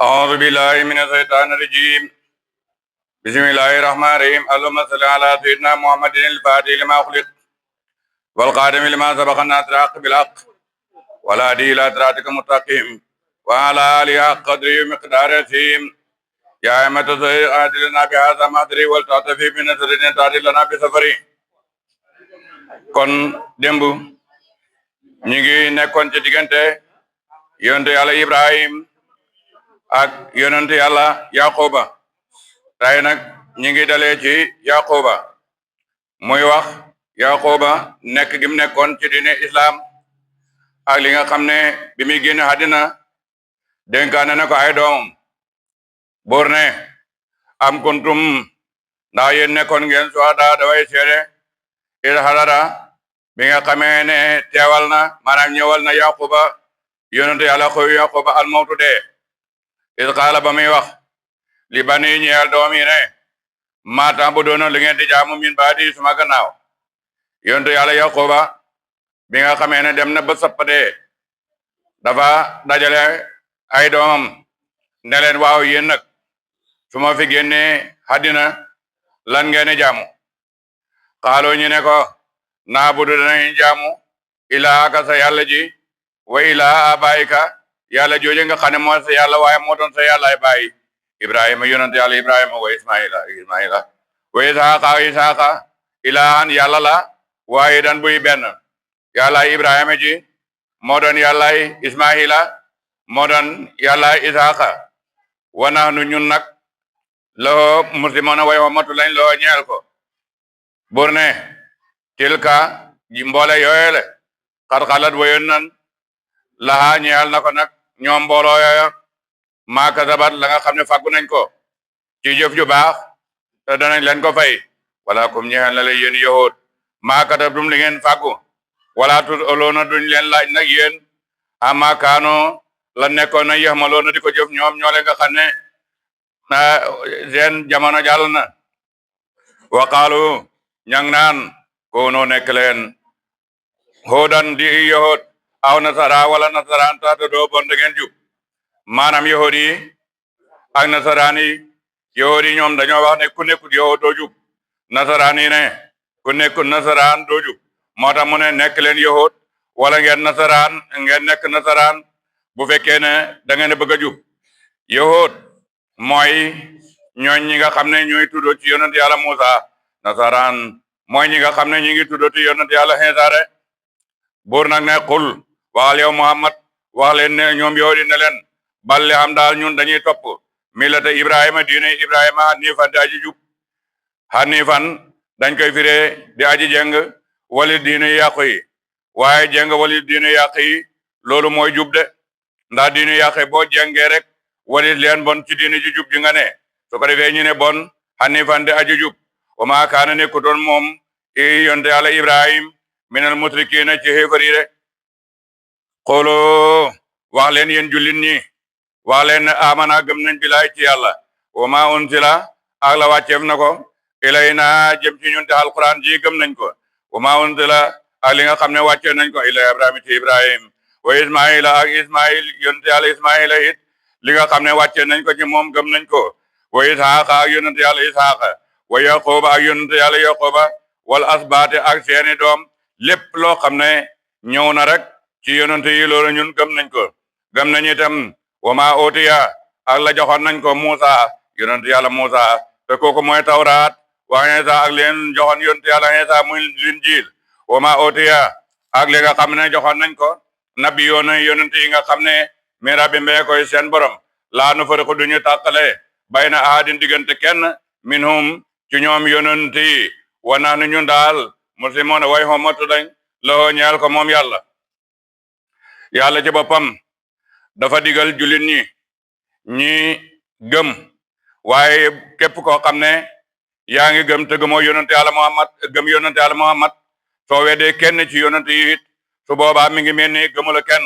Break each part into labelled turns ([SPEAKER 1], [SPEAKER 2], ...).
[SPEAKER 1] أعوذ بالله من الشيطان الرجيم بسم الله الرحمن الرحيم اللهم صل على سيدنا محمد الفاتح لما أغلق والقادم لما سبق الناصر الحق بالحق والهادي إلى صراطك المستقيم وعلى آله حق قدره ومقداره العظيم يا أئمة الشيخ أهدنا لنا بهذا المحضر ولتعطفي بنصرة تعطي لنا بسفري kon démb ñi ngi nekkoon ci diggante yonente yàlla Ibrahim ak yonente yàlla Yaquba tey nag ñi ngi dalee ci Yaquba muy wax Yaquba nekk gi mu nekkoon ci diine islam ak li nga xam ne bi muy génn àddina dénkaane na ko ay doomam buur ne am kuntum ndax yéen nekkoon ngeen suhada daway seede il hadara bi nga xamee ne teewal na maanaam ñëwal na Yaquba yonente yàlla xoyu Yaquba almawtu dee il qaala ba muy wax li bani ñeel doom yi ne maatam bu doona li ngeen di jaamu min baadi suma gannaaw yonente yàlla Yaquba bi nga xamee ne dem na ba sappatee dafa dajale ay doomam ne leen waaw yéen nag su ma fi génnee àddina lan ngeen di jaamu xaaloo ñu ne ko naabudu danañ jaamu ilaaka sa yàlla ji wa ilaa abaayika yàlla jooje nga xam ne moo sa yàlla waaye moo doon sa yàllaay bàyyi ibrahima yonent yàlla ibrahima wa ismaila wa isaaqa ilaahan yàlla la waaye dan buy benn yàllaay ibrahima ji moo doon yàllaay ismaila moo doon yàllaay isaaqa wa nahnu ñun nag loo muslimoona way xomatu lañ loo ñeel ko bur ne tilka ji mboole yooyele xat-xalat wayoon nan laxaa ñeel na ko nag ñoom mbooloo yooya maa kasabat la nga xam ne fàggu nañ ko ci jëf ju baax te danañ leen ko fay wala kum ñeel na la yéen yahud maa katabtum li ngeen fàggu wala tut oloona duñ leen laaj nag yéen ama kaano la nekkoon na yaxmaloona di ko jëf ñoom ñoole nga xam ne seen jamono jàll na waqaalu ñang naan kono nekk leen hudan di yahud aw nasara wala nasaraan taata doo bon da ngeen jub maanaam yahud yi ak nasaraan yi yahud yi ñoom dañoo wax ne ku nekkut yahud doo jub nasaraan yi ne ku nekkut nasaraan doo jub moo tax mu ne nekk leen yahud wala ngeen nasaraan ngeen nekk nasaraan bu fekkee ne da ngeen bëgg a jub yahud mooy ñooñ ñi nga xam ne ñooy tuddoo ci yonent yàlla Musa nasaraan mooy ñi nga xam ne ñi ngi tuddoo ci yonent yàlla Iisaa buur nag ne xul waxal yow Muhammad wax leen ne ñoom yahud yi ne leen balle am daal ñun dañuy topp millata Ibrahima diine Ibrahima hanifan di aji jub hanifan dañ koy firee di aji jeng wali diine yàqu yi waaye jeng wali diine yàq yi loolu mooy jub de ndax diine yàq yi boo jengee rek wali leen bon ci diine ji jub ji nga ne su ko defee ñu ne bon hanifan di aji jub wa maa kaana nekkutoon moom yonte yàlla Ibrahim minal musrikiina ci xéefar yi de xooloo wax leen yéen jullit ñi wax leen ne amana gëm nañ bilaay ci yàlla wa maa unsila ak la wàcceef na ko ilayna jëm ci ñun te alquran ji gëm nañ ko wa maa unsila ak li nga xam ne wàcce nañ ko ila Ibrahima ci Ibrahim wa Ismaila ak Ismail yonte yàlla Ismaila it li nga xam ne wàcce nañ ko ci moom gëm nañ ko wa Isaaqa ak yonte yàlla Isaaqa wa Yaquba ak yonte yàlla Yaquba wal asbaate ak seeni doom lépp loo xam ne ñëw na rek ci yonente yi loolu ñun gëm nañ ko gëm nañ itam wa maa ootiya ak la joxoon nañ ko Musa yonente yàlla Musa te kooku mooy tawraat wa Iisa ak leen joxoon yonente yàlla Iisa muy linjiil wa maa ootiya ak li nga xam ne joxoon nañ ko nabi yoona yonente yi nga xam ne mira bi mbee koy seen borom laa nu fariqu duñu tàqale bayna ahadin diggante kenn minhum ci ñoom yonente yi wa nahnu ñun daal muslimoon way xomatu lañ loo ñeel ko moom yàlla ci boppam dafa digal jullit ñi gëm waaye képp koo xam ne yaa ngi gëm te gëmoo yonente yàlla Muhammad gëm yonente yàlla Muhammad soo weddee kenn ci yonente yi it su boobaa mi ngi mel ni gëmula kenn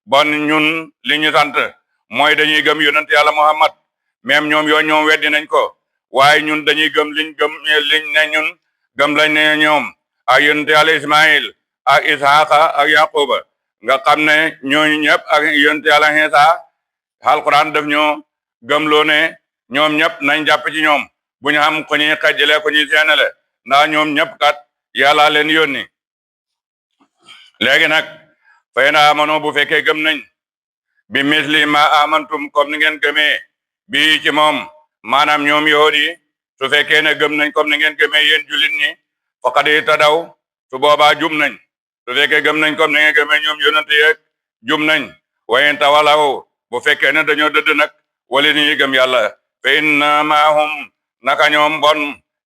[SPEAKER 1] bon ñun li ñu sant mooy dañuy gëm yonente yàlla Muhammad même ñoom weddi nañ ko waaye ñun dañuy gëm liñ ne ñun gëm lañ ne ñoom ak yonente yàlla Ismail ak Isaaqa ak Yaquba nga xam ne ñooñu ñëpp ak yonente yàlla Iisaa alquran daf ñoo gëmloo ne ñoom ñëpp nañ jàpp ci ñoom bu ñu xam ko ñuy xajjale ko ñuy seenale ndax ñoom ñëpp kat yàlla leen yónni léegi nag fay na amano bu fekkee gëm nañ bi misli ma amantum comme ni ngeen gëmee bii ci moom maanaam ñoom yahuud yi su fekkee ne gëm nañ comme ni ngeen gëmee yéen jullit ñi faqad ihtadaw su boobaa jum nañ su fekkee gëm nañ comme ni ngeen gëmee ñoom yonent yeeg jum nañ wa in tawalaw bu fekkee ne dañoo dëdd nag wala ni gëm yàlla fa innamaa hum naka ñoom bon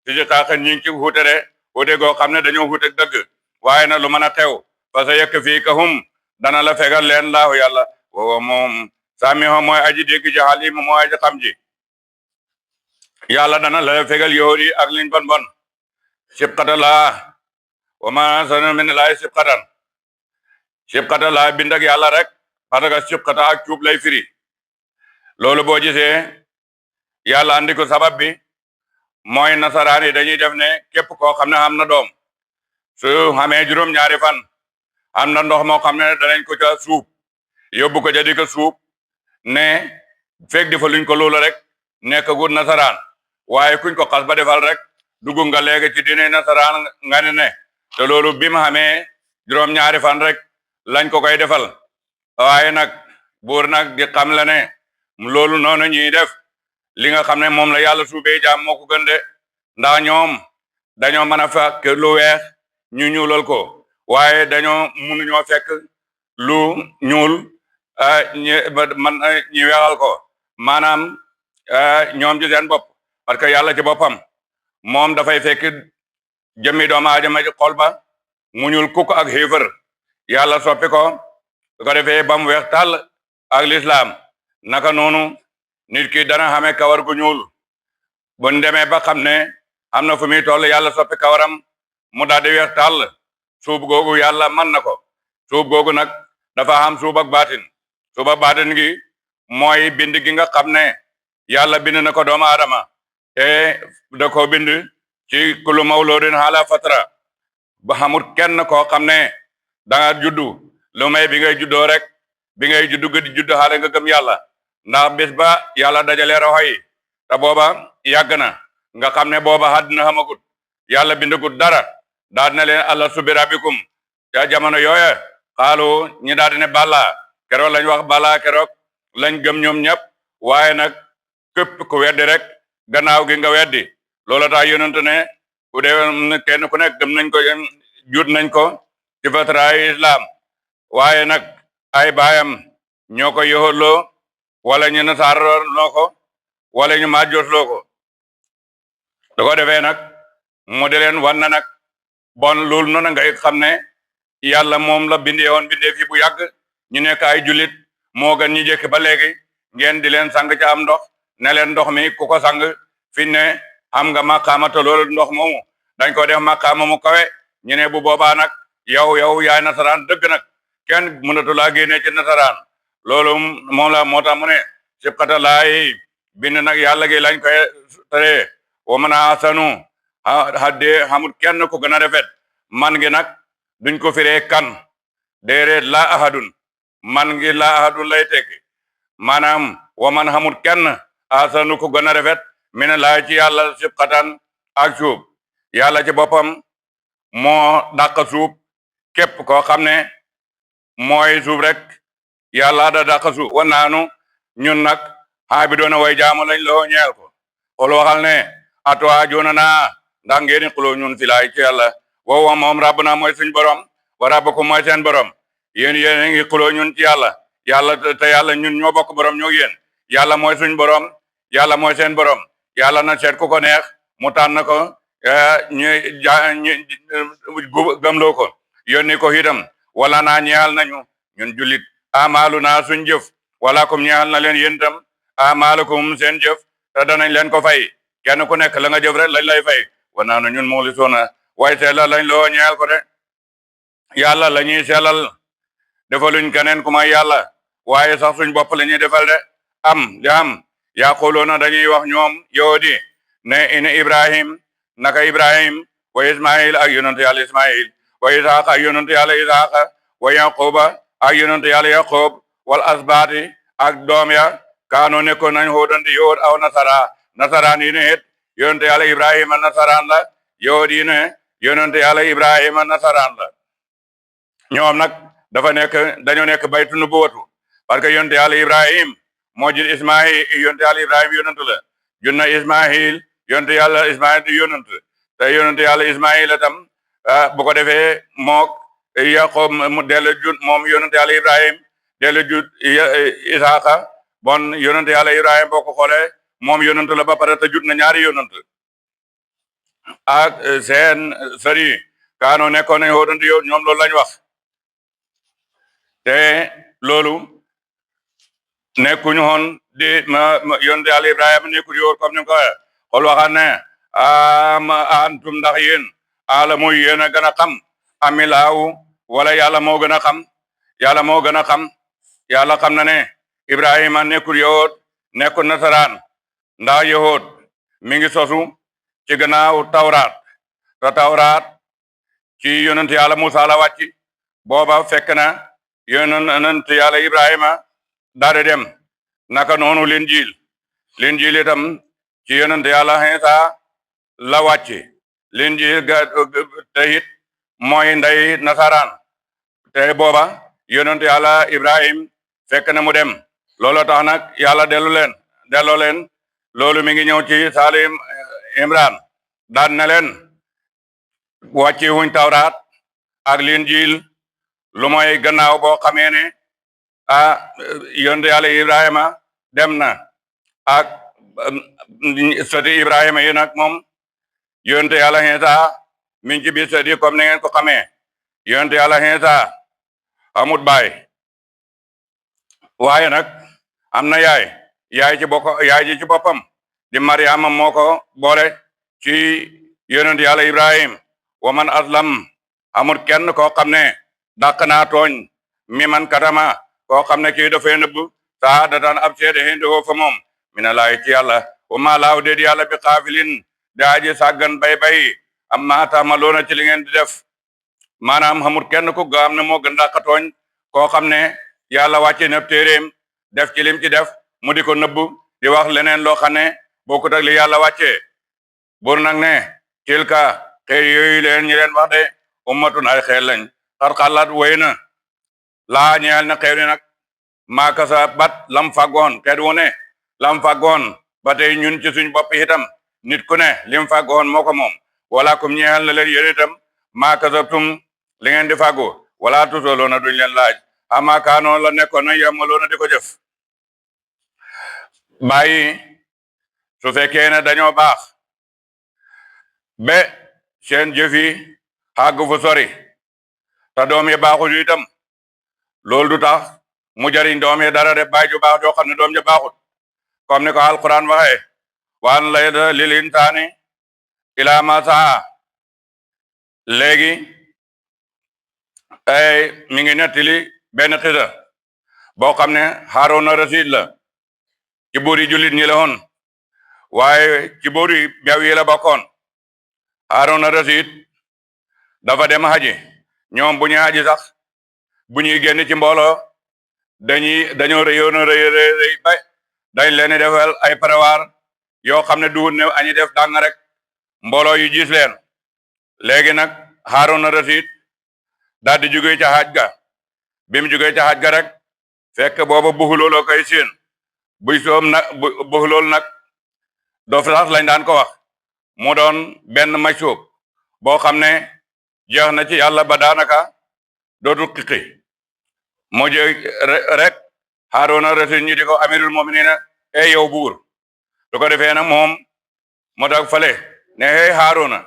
[SPEAKER 1] ci xaaxan ñi ngi ci xuute de xuute goo xam ne dañoo xuute dëgg waaye na lu mën a xew fa sa yakfiikahum dana la fegal leen laahu yàlla woowa moom saamiho mooy aji dégg ji aliim mooy aji xam ji yàlla dana la fegal yahuud yi ak liñ bon bon sibqata laa wa ma sanu min laay sibqata laa bind ak yàlla rek parce que sibqata ak cuub lay firi loolu boo gisee yàlla andi ko sabab bi mooy nasaraan yi dañuy def ne képp koo xam ne am na doom su xamee juróom-ñaari fan am na ndox moo xam ne danañ ko ca suub yóbbu ko ja di ko suub ne fekk di fa luñ ko loolu rek nekk gu nasaraan waaye kuñ ko xas ba defal rek dugg nga léegi ci diine nasaraan nga ne te loolu bi mu xamee juróom-ñaari fan rek lañ ko koy defal waaye nag buur nag di xam la ne loolu noonu ñuy def li nga xam ne moom la yàlla suubee jaam moo ko gën de ndax ñoom dañoo mën a fekk lu weex ñu ñuulal ko waaye dañoo mënuñoo fekk lu ñuul ñi weexal ko maanaam ñoom ci seen bopp parce que yàlla ci boppam moom dafay fekk jëmmi doomu aadama ci xol ba mu ñuul kukk ak xiifar yàlla soppi ko su ko defee ba mu weex tàll ak lislaam naka noonu nit ki dana xamee kawar gu ñuul bu demee ba xam ne am na fu muy toll yàlla soppi kawaram mu daal di weex tàll suub googu yàlla mën na ko suub googu nag dafa am suub ak baatin suub ak baatin gi mooy bind gi nga xam ne yàlla bind na ko doomu aadama te da ko bind ci kullu mawludin ala fatra ba xamul kenn koo xam ne da nga juddu lu may bi ngay juddoo rek bi ngay juddu gëdi juddu xaale nga gëm yàlla ndax bés ba yàlla dajale roxo yi te booba yàgg na nga xam ne booba àddina xamagut yàlla bindagut dara daal na leen allah subi rabbikum ca jamono yooye xaalu ñi daal di ne bala keroog lañ wax bala keroog lañ gëm ñoom ñëpp waaye nag képp ku weddi rek gannaaw gi nga weddi loola tax yonent ne ku dee kenn ku nekk gëm nañ ko jut nañ ko ci fatray islam waaye nag ay baayam ñoo ko yoxoloo wala ñu nasaarloo ko wala ñu majjootloo ko da ko defee nag mu di leen wan na nag bon loolu noonu ngay xam ne yàlla moom la bindee woon bindee fi bu yàgg ñu nekk ay jullit moo gën ñu jëkk ba léegi ngeen di leen sang ca am ndox ne leen ndox mi ku ko sang fi ne xam nga maqaama te loolu ndox moomu dañ ko def maqaama mu kawe ñu ne bu boobaa nag yow yaay nasaraan dëgg nag kenn mënatu laa génnee ci nasaraan loolu moom la moo tax mu ne sibqata laay bind nag yàlla gi lañ koy tere wa man ahsanu haddee xamul kenn ko gën a rafet man gi nag duñ ko firee kan déedéet laa ahadun man gi laa ahadun lay tekki maanaam wa man xamul kenn ahsanu ko gën a rafet mine laay ci yàlla sibqatan ak suub yàlla ci boppam moo dàq suub képp koo xam ne mooy suub rek yàlla da dàq suub wa naanu ñun nag xaa bi doona way jaamu lañ loo ñeel ko xool waxal ne atuwaa joona naa ndax ngeen xuloo ñun fi laay ci yàlla wow moom rabb naa mooy suñ borom wa rabbakum mooy seen borom yéen a ngi xuloo ñun ci yàlla te yàlla ñun ñoo bokk borom ñoo yéen yàlla mooy suñ borom yàlla mooy seen borom yàlla na seet ku ko neex mu tànn ko ñu gëmloo ko yónni ko itam wala naa ñeexal nañu ñun jullit amaalu naa suñ jëf wala kum ñeexal na leen yéen itam amaalukum seen jëf te danañ leen ko fay kenn ku nekk la nga jëf rek lañ lay fay wanaa na ñun mooli soona waaye sellal lañ loo ñeexal ko de yàlla la ñuy sellal defaluñ keneen ku may yàlla waaye sax suñ bopp la ñuy defal de am yaquluuna dañuy wax ñoom yahudi ne ina ibrahim naka ibrahim wa ismail ak yonent yàlla ismail wa isaaqa ak yonent yàlla isaaqa wa yaquba ak yonent yàlla yaqub wal asbaati ak doom ya kaano nekkoon nañ hoodandi yowoot aw nasaraan yi ne yonente yàlla ibrahima nasaraan la yowoot yi ne yonente yàlla ibrahima nasaraan la ñoom nag dañoo nekk baytu nubuwatu parce que yonente yàlla ibrahim moo jur ismail yonente yàlla ibrahim yonent la jur na ismail yonente yàlla ismail di yonent te yonente yàlla ismail itam bu ko defee mook yaqoob mu dellu jut moom yonente yàlla ibrahim dellu jut isaaqa bon yonente yàlla ibrahim boo ko xoolee moom yonent la ba pare te jut na ñaari yonent ak seen sëri kaano nekkoon nañ hoodandi yow ñoom loolu lañ wax te loolu nekkuñu woon di yonente yàlla ibrahima nekkul yow comme ni nga ko waxee xool waxaat ne antum ndax yéen alamu yéen a gën a xam amilaawu wala yàlla moo gën a xam yàlla moo gën a xam yàlla xam na ne ibrahima nekkul yowoot nekkul nasaraan ndax yowoot mi ngi sosu ci gannaaw tawraat te tawraat ci yonent yàlla musa la wàcc booba fekk na yonent yàlla ibrahima daal di dem naka noonu linjiil itam ci yonent yàlla Iisa la wàcc linjiil ga te it mooy ndey nasaraan te booba yonent yàlla ibrahim fekk na mu dem loolu tax nag yàlla delloo leen loolu mi ngi ñëw ci salim imran daan na leen wàcci wuñ tawraat ak linjiil lu mooy gannaaw boo xamee ne yonent yàlla ibrahima dem na ak sëti ibrahima yi nag moom yonent yàlla Iisa mi ngi ci biir sëti comme ni ngeen ko xamee yonent yàlla Iisa amut baay waaye nag am na yaay ji ci boppam di mariama moo ko boole ci yonent yàlla ibrahim wa man aslam amut kenn koo xam ne dàq naa tooñ mi man katama koo xam ne kii dafay nëbb saadatan ab seede hindoo fa moom mina laay ci yàlla wa maa laaw déedi yàlla bi xaafilin daaji sàggan bay amma taamaloona ci li ngeen di def maanaam xamul kenn ku nga xam ne moo gën dàq tooñ koo xam ne yàlla wàcce na téeréem def ci lim ci def mu di ko nëbb di wax leneen loo xam ne bokkut ak li yàlla wàccee bur nag ne tilka xeet yooyu leen ñi leen wax de ummatun ay xeet lañ xar xalaat wéy na laa ñeel na xeet ni nag maakasa bat lam fàggoon xeet wu ne lam fàggoon ba tey ñun ci suñ bopp itam nit ku ne lim fàggoon moo ko moom wala kum ñeel na leen yéen itam maakasabtum li ngeen di fàggu wala tusaloona duñ leen laaj ama kaanoo la nekkoon na yamaloona di ko jëf bàyyi su fekkee ne dañoo baax be seen jëf yi xàgg fu sori te doom yi baaxul itam loolu du tax mu jariñ doom yi dara de bàyyi ju baax joo xam ne doom ja baaxul comme ni ko alquran waxee waan laysa lil insaani ilaa ma saa léegi mi ngi nettali benn xisa boo xam ne Haaruna Rasiid la ci buuri jullit ñi la woon waaye ci buuri bew yi la bokkoon Haaruna Rasiid dafa dem haji ñoom bu ñuy haji sax bu ñuy génn ci mbooloo dañoo rëyoon rëy ba dañ leen di defal ay prévoir yoo xam ne duhut ne añi def dàng rek mbooloo yu gis leen léegi nag Haaruna Rasiid daal di jóge ca haj ga bi mu jóge ca haj ga rek fekk booba buxulooloo koy siin buy soom nag buxulool nag doof sax lañ daan ko wax mu doon benn macsuub boo xam ne jeex na ci yàlla ba daanaka dootu xiqi mu je rek Haaruna Rasiid ñi di ko amirul mu'miniina yow buur du ko defee nag moom moo tax fale ne Haaruna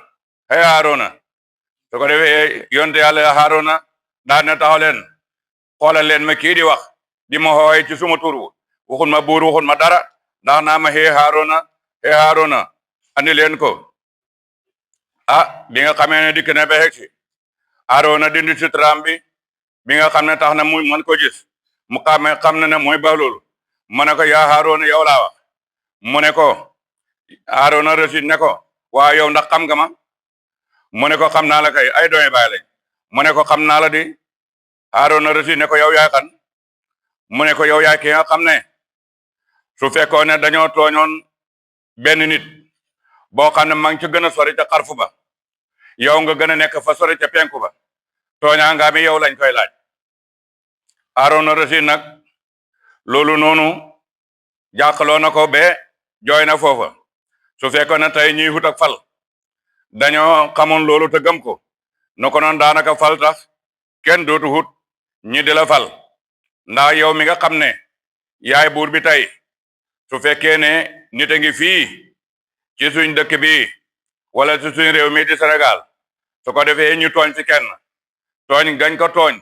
[SPEAKER 1] su ko defee yonte yàlla Haaruna daan na taxaw leen xoolal leen ma kii di wax di ma xooy ci suma tur waxun ma buur waxun ma dara ndax naa ma Haaruna andi leen ko bi nga xamee ne dikk na ba xegsi Haaruna dindi sutraam bi nga xam ne tax na mu mën ko gis mu xam ne mooy Bahlool mu ne ko yaa Haaruna yow laa wax mu ne ko Haaruna Rasiid ne ko waa yow ndax xam nga ma mu ne ko xam naa la kay ay doomi baay lañ mu ne ko xam naa la di Haaruna Rasiid ne ko yow yaay kan mu ne ko yow yaay ki nga xam ne su fekkoon ne dañoo tooñoon benn nit boo xam ne maa ngi ci gën a sori ca xarfu ba yow nga gën a nekk fa sori ca penku ba tooñaa nga mi yow lañ koy laaj Haaruna Rasiid nag loolu noonu jàqaloo na ko ba jooy na foofa su fekkoon ne tey ñuy hut ak fal dañoo xamoon loolu te gëm ko no ko noon daanaka fal tax kenn dootu hut ñi di la fal ndax yow mi nga xam ne yaay buur bi tey su fekkee ne nit a ngi fii ci suñ dëkk bi wala ci suñ réew mi di Sénégal su ko defee ñu tooñ ci kenn tooñ gañ ko tooñ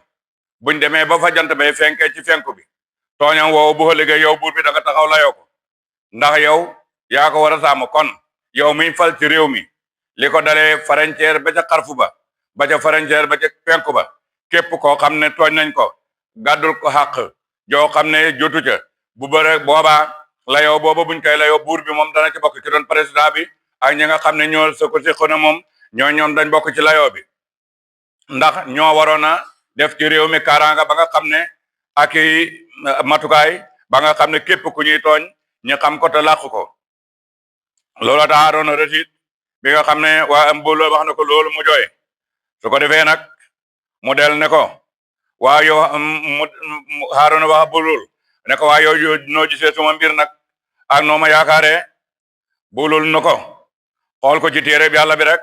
[SPEAKER 1] buñ demee ba fa jant bay fenkee ci fenku bi tooñam woowu bu ëllëgee yow buur bi da nga taxaw layoo ko ndax yow yaa ko war a sàmm kon yow miy fal ci réew mi li ko dalee frontière ba ca xarfu ba ca frontière ba ca penku ba képp koo xam ne tooñ nañ ko gàddul ko xàq joo xam ne jotu ca bu bëre boobaa layoo booba buñ koy layoo buur bi moom dana ci bokk ci doon président bi ak ñi nga xam ne ñoo sa ko séqoon na moom ñoom dañ bokk ci layoo bi ndax ñoo waroon a def ci réew mi kaaraanga ba nga xam ne ak i matukaay ba nga xam ne képp ku ñuy tooñ ñu xam ko te làq ko loolu tax Haaruna Rasiid bi nga xam ne waa mbooloo wax na ko loolu mu jooy su ko defee nag mu del ne ko waa yow Haaruna wax bulul ne ko waa yow noo gisee suma mbir nag ak noo ma yaakaaree bulul na ko xool ko ci téere bi Yàlla bi rek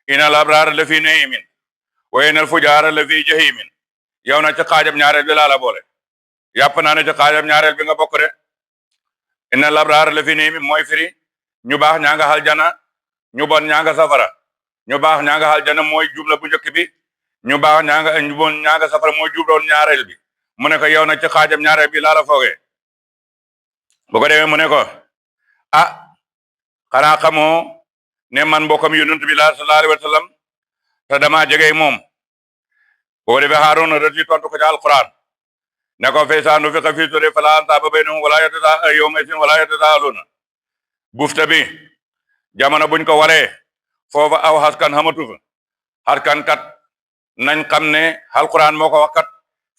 [SPEAKER 1] innal abraara la fi na'iimin wa innal fujaara la fi jahiimin yow na ci xaajab ñaareel bi laa la boole yàpp naa ne ci xaajab ñaareel bi nga bokk de innal abraara la fi na'iimin mooy firi ñu baax ñaa nga aljana ñu bon ñaa nga safara ñu baax ñaa nga aljana mooy jumla bu njëkk bi ñu baax ñu bon ñaa nga safara mooy jubloon ñaareel bi mu ne ko yow nag ci xaajam ñaareel bi laa la foogee bu ko demee mu ne ko ah xanaa xamoo ne man mbokkam yonent bi la sallallahu alayhi wa sallam te dama jege moom boo defee Haaruna Rasiid tontu ko ci alquran ne ko fa izaa nufixa fi suuri falaa ansaaba baynahum wala yatasaaluuna bufta bi jamono buñ ko walee foofa aw xaskan xamatu fa xaskan kat nañ xam ne alquran moo ko wax kat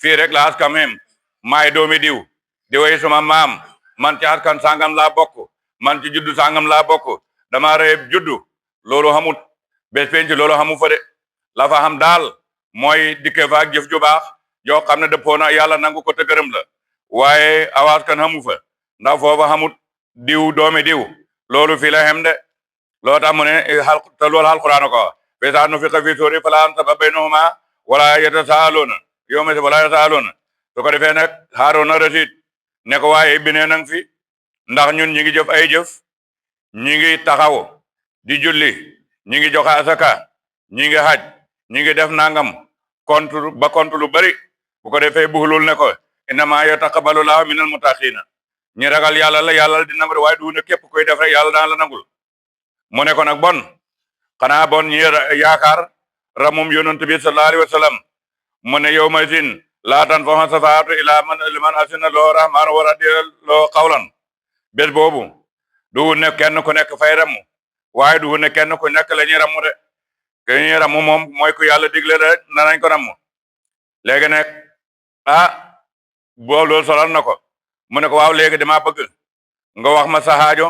[SPEAKER 1] fii rek la xaskan même maay doomi diw diwee suma maam man ci xaskan sangam laa bokk man ci juddu sangam laa bokk dama rëy juddu loolu xamut bés penc loolu xamu fa de la fa xam daal mooy dikke fa ak jëf ju baax yoo xam ne dëppoo na yàlla nangu ko te gërëm la waaye aw xaskan xamu fa ndax foofa xamut diw doomi diw loolu fii la xem de loo tax mu ne te loolu alquran ko fa izaa nufixa fi suuri falaa ansaaba baynahumaa wala yatasaaluuna su ko defee nag Haaruna Rasiid ne ko waaye bi nee nang fi ndax ñun ñi ngi jëf ay jëf ñi ngi taxaw di julli ñi ngi joxe asaka ñi ngi haj ñi ngi def nangam kontu lu bari bu ko defee buxulul ne ko innamaa yataqabbalu llaahu minal muttaqiina ñi ragal yàlla la yàlla di nangu waaye du ne képp koy def rek yàlla daan la nangul mu ne ko nag bon xanaa bon ñi yaakaar ramum yonent bi sallallahu alayhi wa sallam mu ne yawma izin laa tanfa'u shafaa'atu illaa liman azina lahu rahmaanu wa radiya lahu qawlan bés boobu du ne kenn ku nekk fay ramu waaye du ne kenn ku nekk la ñuy ramu de ke ñuy ramu moom mooy ku yàlla digle rek nañ ko ramu léegi nag boo loolu solal na ko mu ne ko waaw léegi dama bëgg nga wax ma sa xaajo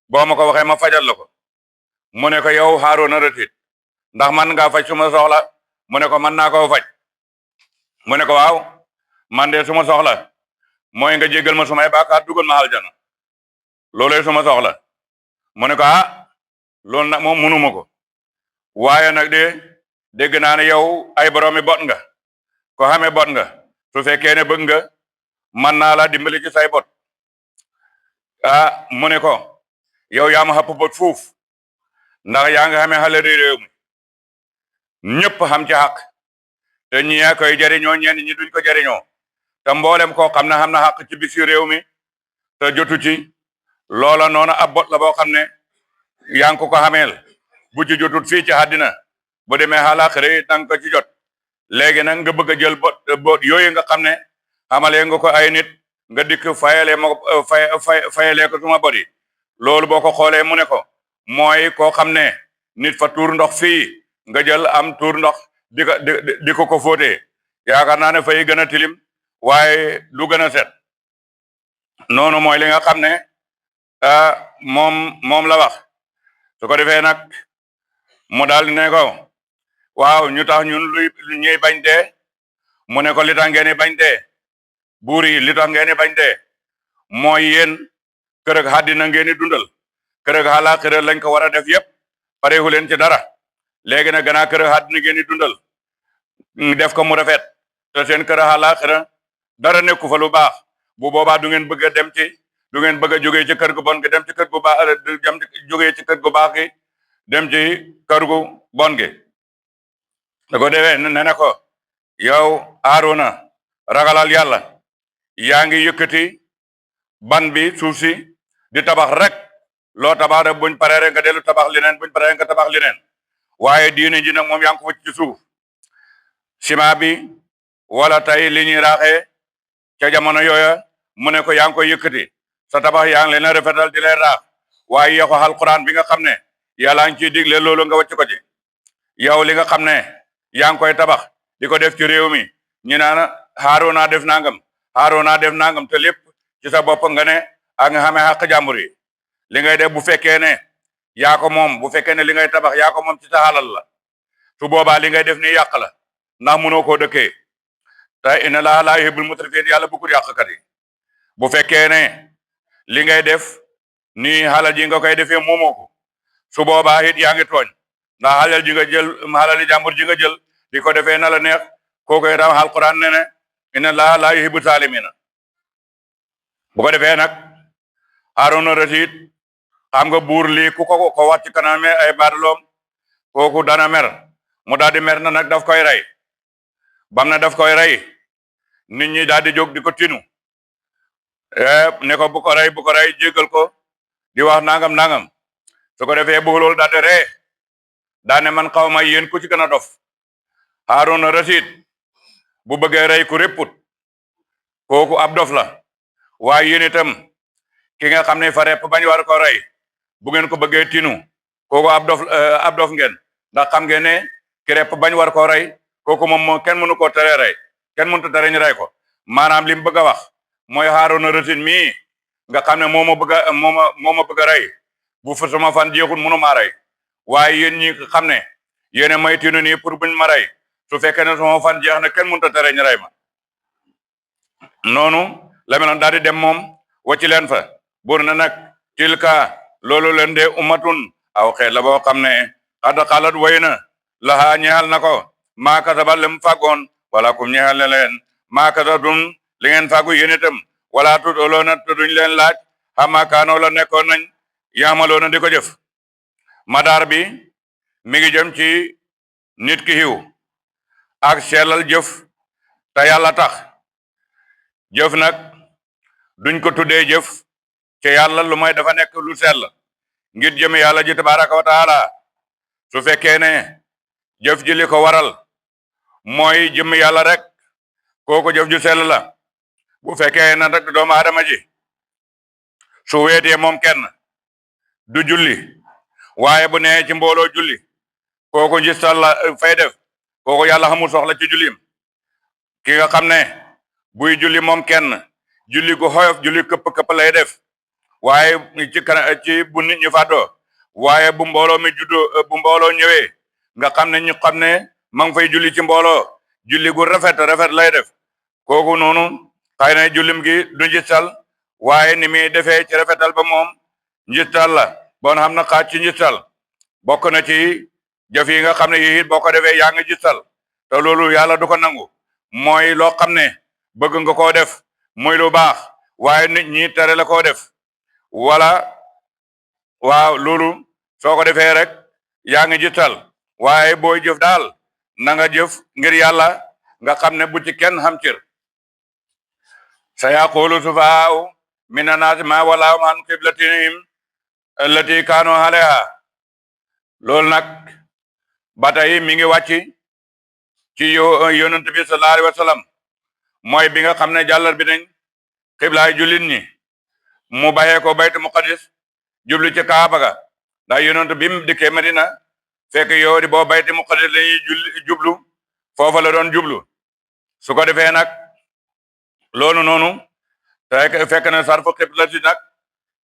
[SPEAKER 1] boo ma ko waxee ma fajal la ko mu ne ko yow Haaruna Rasiid ndax man nga faj suma soxla mu ne ko man naa koo faj mu ne ko waaw man de suma soxla mooy nga jéggal ma sumay bàkkaar dugal ma aljana loolay suma soxla mu ne ko loolu nag moom munuma ko waaye nag de dégg naa ne yow ay boroomi bot nga ko xamee bot nga su fekkee ne bëgg nga man naa la dimbali ci say bot mu ne ko yow yaa ma xëpp bot fuuf ndax yaa nga xamee xale réew mi ñëpp xam ci xaq te ñi yaa koy jariñoo ñenn ñi duñ ko jariñoo te mboolem koo xam ne xam na xaq ci bisi réew mi te jotu ci loola noonu ab bot la boo xam ne yaa ngi ko xameel bu ci jotut fii ci àddina bu demee àllaaxira danga ko ci jot léegi nag nga bëgg a jël bot yooyu nga xam ne xamalee nga ko ay nit nga dikk fayalee ma fayalee ko suma bot yi loolu boo ko xoolee mu ne ko mooy koo xam ne nit fa tuur ndox fii nga jël am tuur ndox di ko fóotee yaakaar naa ne fay gën a tilim waaye du gën a set noonu mooy li nga xam ne moom la wax. su ko defee nag mu daal ne ko waaw ñu tax ñun ñuy bañ dee mu ne ko li tax ngeen bañ dee buur yi li tax ngeen bañ dee mooy yéen kër ak àddina ngeen dundal kër ak àllaaxira lañ ko war a def yépp parewu leen ci dara léegi nag gannaaw kër ak àddina ngeen dundal def ko mu rafet te seen kër ak àllaaxira dara nekku fa lu baax bu boobaa du ngeen bëgg a dem ci du ngeen bëgg a jógee ci kër gu bon gi dem ci kër gu baax dem jógee ci kër gu baax gi dem ci kër gu bon gi da ko defee ne ko yow Aaruna ragalal yàlla yaa ngi yëkkati ban bi suuf si di tabax rek loo tabax rek buñ paree rek nga dellu tabax leneen buñ paree nga tabax leneen waaye diine ji nag moom yaa ngi ko wëcc ci suuf ciment bi wala tey li ñuy raaxee ca jamono yooya mu ne ko yaa ngi koy yëkkati sa tabax yaa ngi leen a rafetal di leen raax waaye yow alquran bi nga xam ne yàlla ngi ciy digle loolu nga wàcc ko ci yow li nga xam ne yaa ngi koy tabax di ko def ci réew mi ñu naan Haaruna def nangam Haaruna def nangam te lépp ci sa bopp nga ne ak nga xamee xàq jàmbur yi li ngay def bu fekkee ne yaa ko moom bu fekkee ne li ngay tabax yaa ko moom ci sa xalal la su boobaa li ngay def ni yàq la ndax mënoo koo dëkkee te inna laaha laa yuhibbul mutrifin yàlla bëggul yàqkat yi bu fekkee ne li ngay def ni xalal ji nga koy defee moomoo ko su boobaa it yaa ngi tooñ ndax xalal ji nga jël xalali jàmbur ji nga jël di ko defee na la neex kookoy ram alquran ne ne inna laaha laa yuhibbu zaalimiina bu ko defee nag Haaruna Rasiid xam nga buur lii ku ko wat ci kanam ay baadaloom kooku dana mer mu daal di mer na nag daf koy rey bam na daf koy rey nit ñi daal di jóg di ko tinu ne ko bu ko rey jéggal ko di wax nangam nangam su ko defee bu loolu daal di ree daane man xaw ma yéen ku ci gën a dof Haaruna Rasiid bu bëggee rey ku répput kooku ab dof la waaye yéen itam ki nga xam ne fa repp bañ war ko rey bu ngeen ko bëggee tinu kooku ab dof ngeen ndax xam ngeen ne ki repp bañ war ko rey kooku moom kenn mënu koo tere rey kenn mënut a tere ñu rey ko maanaam li mu bëgg a wax mooy Haaruna Rasiid mii nga xam ne moo ma bëgg a rey bu fa sama fan jeexul mënu maa rey waaye yéen ñi xam ne yéen may tinu nii pour buñ ma rey su fekkee ne sama fan jeex na kenn mënut a tere ñu rey ma noonu la meloon daal di dem moom wacc leen fa buur na nag tilka loolu leen de ummatun aw xeet la boo xam ne xad xalat way na laxaa ñeexal na ko maa kasabal lem fàggoon wala kum ñeexal ne leen maa kasabtum li ngeen fàggu yéen itam wala tut oloona duñ leen laaj xama kaanoo la nekkoon nañ yaamaloona di ko jëf madaar bi mi ngi jëm ci nit ki xiw ak sellal jëf te yàlla tax jëf nag duñ ko tuddee jëf ci yàlla lu may dafa nekk lu sell ngir jëm yàlla ji tabaraka wa taala su fekkee ne jëf ji li ko waral mooy jëm yàlla rek kooku jëf ju sell la bu fekkee na rek doomu aadama ji su weetee moom kenn du julli waaye bu nee ci mbooloo julli kooku njistal la fay def kooku yàlla xamul soxla ci jullim ki nga xam ne buy julli moom kenn julli gu xoyof julli këpp lay def waaye ci bu nit ñi fàddoo waaye bu mbooloo mi juddoo bu mbooloo ñëwee nga xam ne ñu xam ne ma ngi fay julli ci mbooloo julli gu rafet lay def kooku noonu xëy na jullim gi du njistal waaye ni muy defee ci rafetal ba moom njistal la bon xam na xaaj ci njistal bokk na ci jëf yi nga xam ne yi boo ko defee yaa ngi njistal te loolu yàlla du ko nangu mooy loo xam ne bëgg nga koo def muy lu baax waaye nit ñi tere la koo def wala waaw loolu soo ko defee rek yaa ngi njistal waaye booy jëf daal na nga jëf ngir yàlla nga xam ne bu ci kenn xam cër sa yaqulu sufahaa'u mina naasi ma wallahum an qiblatihim allati kaanu alayha loolu nag ba tey mi ngi wàcc ci yonent bi sallallahu alayhi wa sallam mooy bi nga xam ne jàllar bi nañ xiblaay jullit ñi mu bàyyee ko baytu muqaddis jublu ci kaaba ga ndax yonent bi mu dikkee Madina fekk yow di boo bayti muqaddis lañuy jublu foofa la doon jublu su ko defee nag loolu noonu fekk na sarfu xibla si nag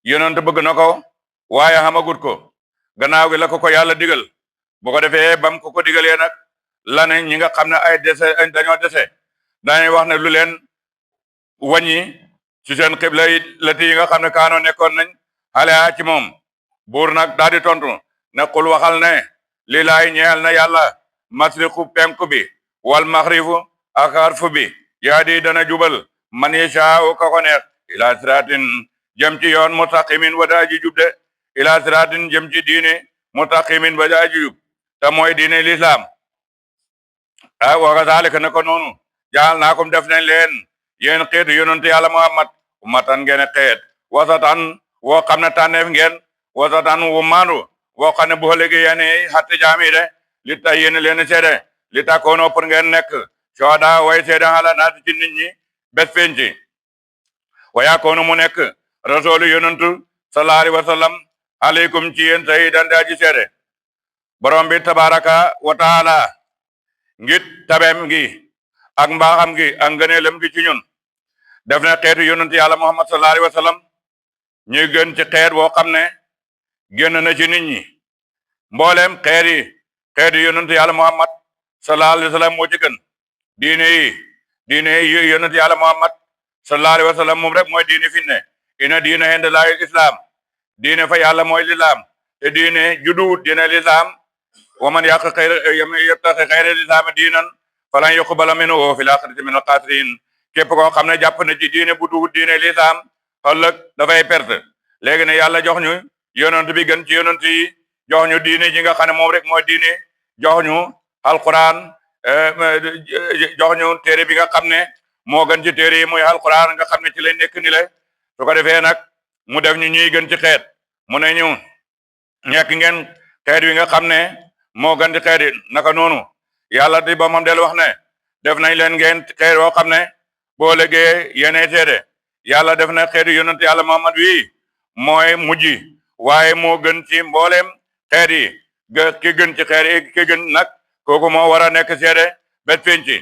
[SPEAKER 1] yonent bëgg na ko waaye xamagut ko gannaaw gi la ko yàlla digal bu ko defee bam ko digalee nag la ne ñi nga xam ne ay dañoo dese dañuy wax ne lu leen wàññi ci seen xibla yi lati yi nga xam ne kaanoo nekkoon nañ xale ci moom buur nag daal di tontu ne qul waxal ne lillaahi ñeel na yàlla masriqu penku bi wal maxrifu ak xarfu bi yaadi dana jubal man yashaa'u ka ko neex ila siraatin jëm ci yoon mustaqimin wa daa ji jub de ila siraatin jëm ci diine mustaqimin ba daa ji jub te mooy diine lislaam wa kazaalika ne ko noonu jaal naa kom def nañ leen yéen xeetu yonent yàlla Muhammad ummatan ngeen xeet wasatan woo xam ne tànneef ngeen wasatan wu maandu woo xam ne bu ëllëgee yéen xatte jaami de li tax yéen leen seede li takkoonoo pour ngeen nekk shuhada way seede ala naati ci nit ñi bés penci wa yakoonu mu nekk rasulu yonentu sallallahu alayhi wa sallam aleykum ci yéen shahidan daaji seede borom bi tabaraka wa taala ngit tabeem gi ak mbaaxam gi ak ngëneelam gi ci ñun def na xeetu yonent yàlla Muhammad sallallahu alayhi wa sallam ñuy gën ci xeet boo xam ne génn na ci nit ñi mboolem xeetu yonent yàlla Muhammad sallallahu alayhi wa sallam moo ci gën diine yi yonent yàlla Muhammad sallallahu alayhi wa sallam moom rek mooy diine fi ne ina diine hende laay islam diine fa yàlla mooy lislaam te diine juduwut diine lislaam wa man yabtaxi xayra lislaam diinan falan yuqbala minhu wa fil aaxirati minal xaasiriin képp koo xam ne jàpp na ci diine bu duwut diine lislaam ëllëg dafay perte léegi ne yàlla jox ñu yonent bi gën ci yonent yi jox ñu diine ji nga xam ne moom rek mooy diine jox ñu alquran jox ñu téere bi nga xam ne moo gën ci téere yi muy alquran nga xam ne ci lay nekk ni le su ko defee nag mu def ñu ñuy gën ci xeet mu ne ñu nekk ngeen xeet wi nga xam ne moo gën ci xeet yi naka noonu yàlla di ba moom del wax ne def nañ leen ngeen xeet woo xam ne boo légee yéenay seede yàlla def na xeetu yonent yàlla Muhammad wi mooy mujj waaye moo gën ci mbooleem xeet yi ki gën ci xeet yi ki gën nag kooku moo war a nekk seede bet penci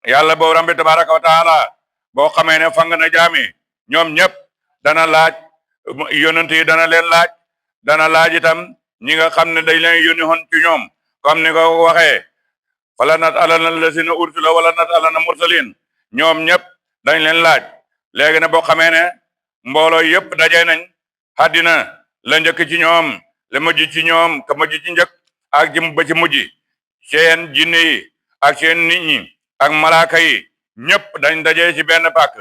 [SPEAKER 1] yàlla boo rambi tabaraka wa taala boo xamee ne fang na jaami ñoom ñëpp dana laaj yonent yi dana laaj itam ñi nga xam ne dañ leen yónni woon ci ñoom comme ni ko waxee fala nat alana lasina ursula wala nat alana mursalin ñoom ñëpp dañ leen laaj léegi ne boo xamee ne mbooloo yëpp daje nañ àddina la njëkk ci ñoom la mujj ci ñoom ka mujj ci njëkk ak jëm ba ci mujj seen jinne yi ak seen nit ñi ak malaaka yi ñëpp dañ daje ci benn pàkk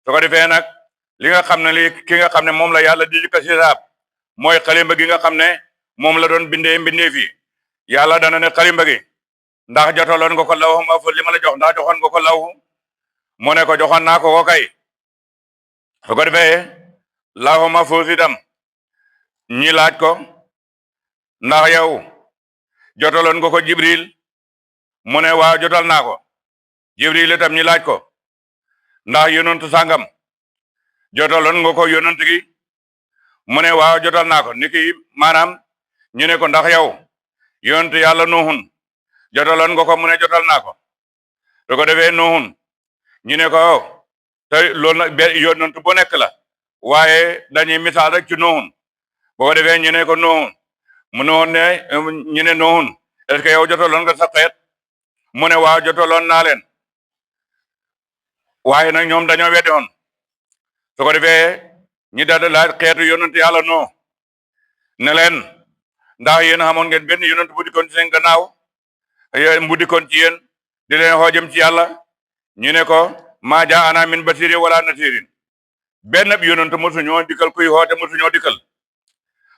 [SPEAKER 1] su ko defee nag li nga xam ne ki nga xam ne moom la yàlla di ko xisaab mooy xalimba gi nga xam ne moom la doon bindee fi yàlla dana ne xalimba gi ndax jotaloon nga ko lawhu mahfuus li ma la jox ndax joxoon nga ko lawhu mu ne ko joxoon naa ko kay su ko defee lawhu mahfuus itam ñi laaj ko ndax yow jotaloon nga ko Jibril mu ne waaw jotal naa ko Jibril itam ñi laaj ko ndax yonent sangam jotaloon nga ko yonent gi mu ne waaw jotal naa ko niki maanaam ñu ne ko ndax yow yonent yàlla Nuhun jotaloon nga ko mu ne jotal naa ko su ko defee Nuhun ñu ne ko te loolu nag yonent bu nekk la waaye dañuy misaal rek ci Nuhun boo ko defee ñu ne ko Nuhun mu Nuhun ne ñu ne Nuhun est-ce que yow jotaloon nga sa xeet mu ne waaw jotaloon naa leen waaye nag ñoom dañoo weddi woon su ko defee ñi daal di laaj xeetu yonent yàlla noo ne leen ndax yéen xamoon ngeen benn yonent bu dikkoon ci seen gannaaw bu dikkoon ci yéen di leen xoo jëm ci yàlla ñu ne ko maa jaa ana min basirin wala nasirin benn yonent mosuñoo dikkal kuy xoote mosuñoo dikkal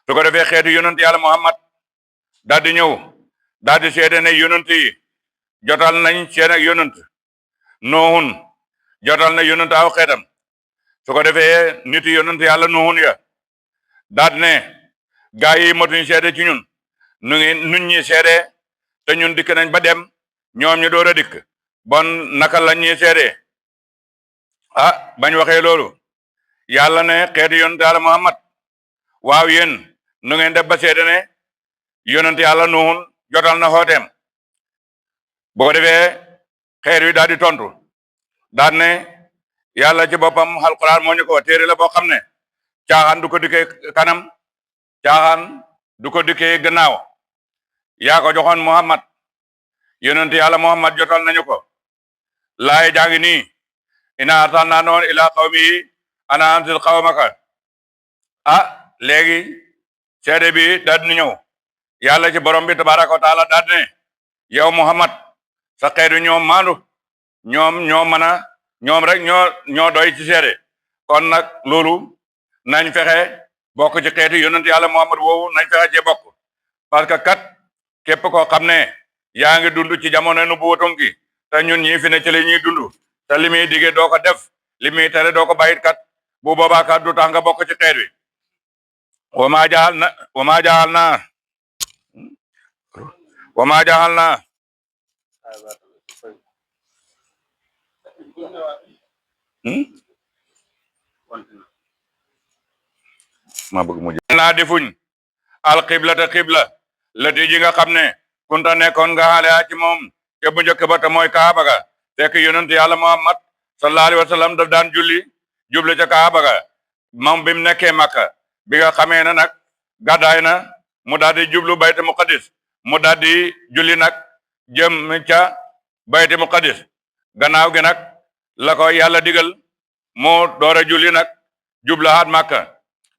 [SPEAKER 1] su ko defee xeetu yonent yàlla Muhammad daal di ñëw daal di seede ne yonent yi jotal nañ seen ak yonent Nuhun jotal na yonent aw xeetam su ko defee nit yonent yàlla Nuhun ya daal ne gaa yi motuñ seede ci ñun nun ñi seede te ñun dikk nañ ba dem ñoom ñu door a dikk bon naka lañ ñuy seede bañ waxee loolu yàlla ne xeetu yonent yàlla Muhammad waaw yéen nu ngeen def ba seede ne yonent yàlla Nuhun jotal na xooteem boo ko defee xeer wi daal di tontu daal ne yàlla ci boppam alquran moo ñu ko téere la boo xam ne caaxaan du ko dikkee kanam caaxaan du ko dikkee gannaaw yaa ko joxoon Muhammad yonent yàlla Muhammad jotal nañu ko laay jàngi nii ina arsalnaa noon ila qawmihi ana anzir qawmaka léegi seede bi daal di ñëw yàlla ci borom bi tabaraka wa taala daal ne yow Muhammad sa xeetu ñoom maandu ñoom mën a ñoom rek ñoo doy ci seede kon nag loolu nañ fexe bokk ci xeetu yonent yàlla Muhammad woowu nañ fexe cee bokk parce que kat képp koo xam ne yaa ngi dund ci jamono nu bu wutum gi te ñun ñii fi ne ci li ñuy dund te li muy digee doo ko def li muy tere doo ko bàyyit kat bu boobaa kat du tax nga bokk ci xeet wi wa maa jaxal na ma bëgg mu naa defuñ alxibla te xibla lati ji nga xam ne kunta nekkoon nga xaale ci moom te bu njëkk ba te mooy kaaba ga fekk yonent yàlla Muhammad sallallahu alayhi wa sallam daf daan juble ca kaaba ga moom bi mu nekkee Makka bi nga xamee ne nag gàddaay na mu daal di jublu bayti muqaddis mu daal di julli nag jëm ca bayti muqaddis gannaaw gi nag la ko yàlla digal moo door a julli nag jublaat Makka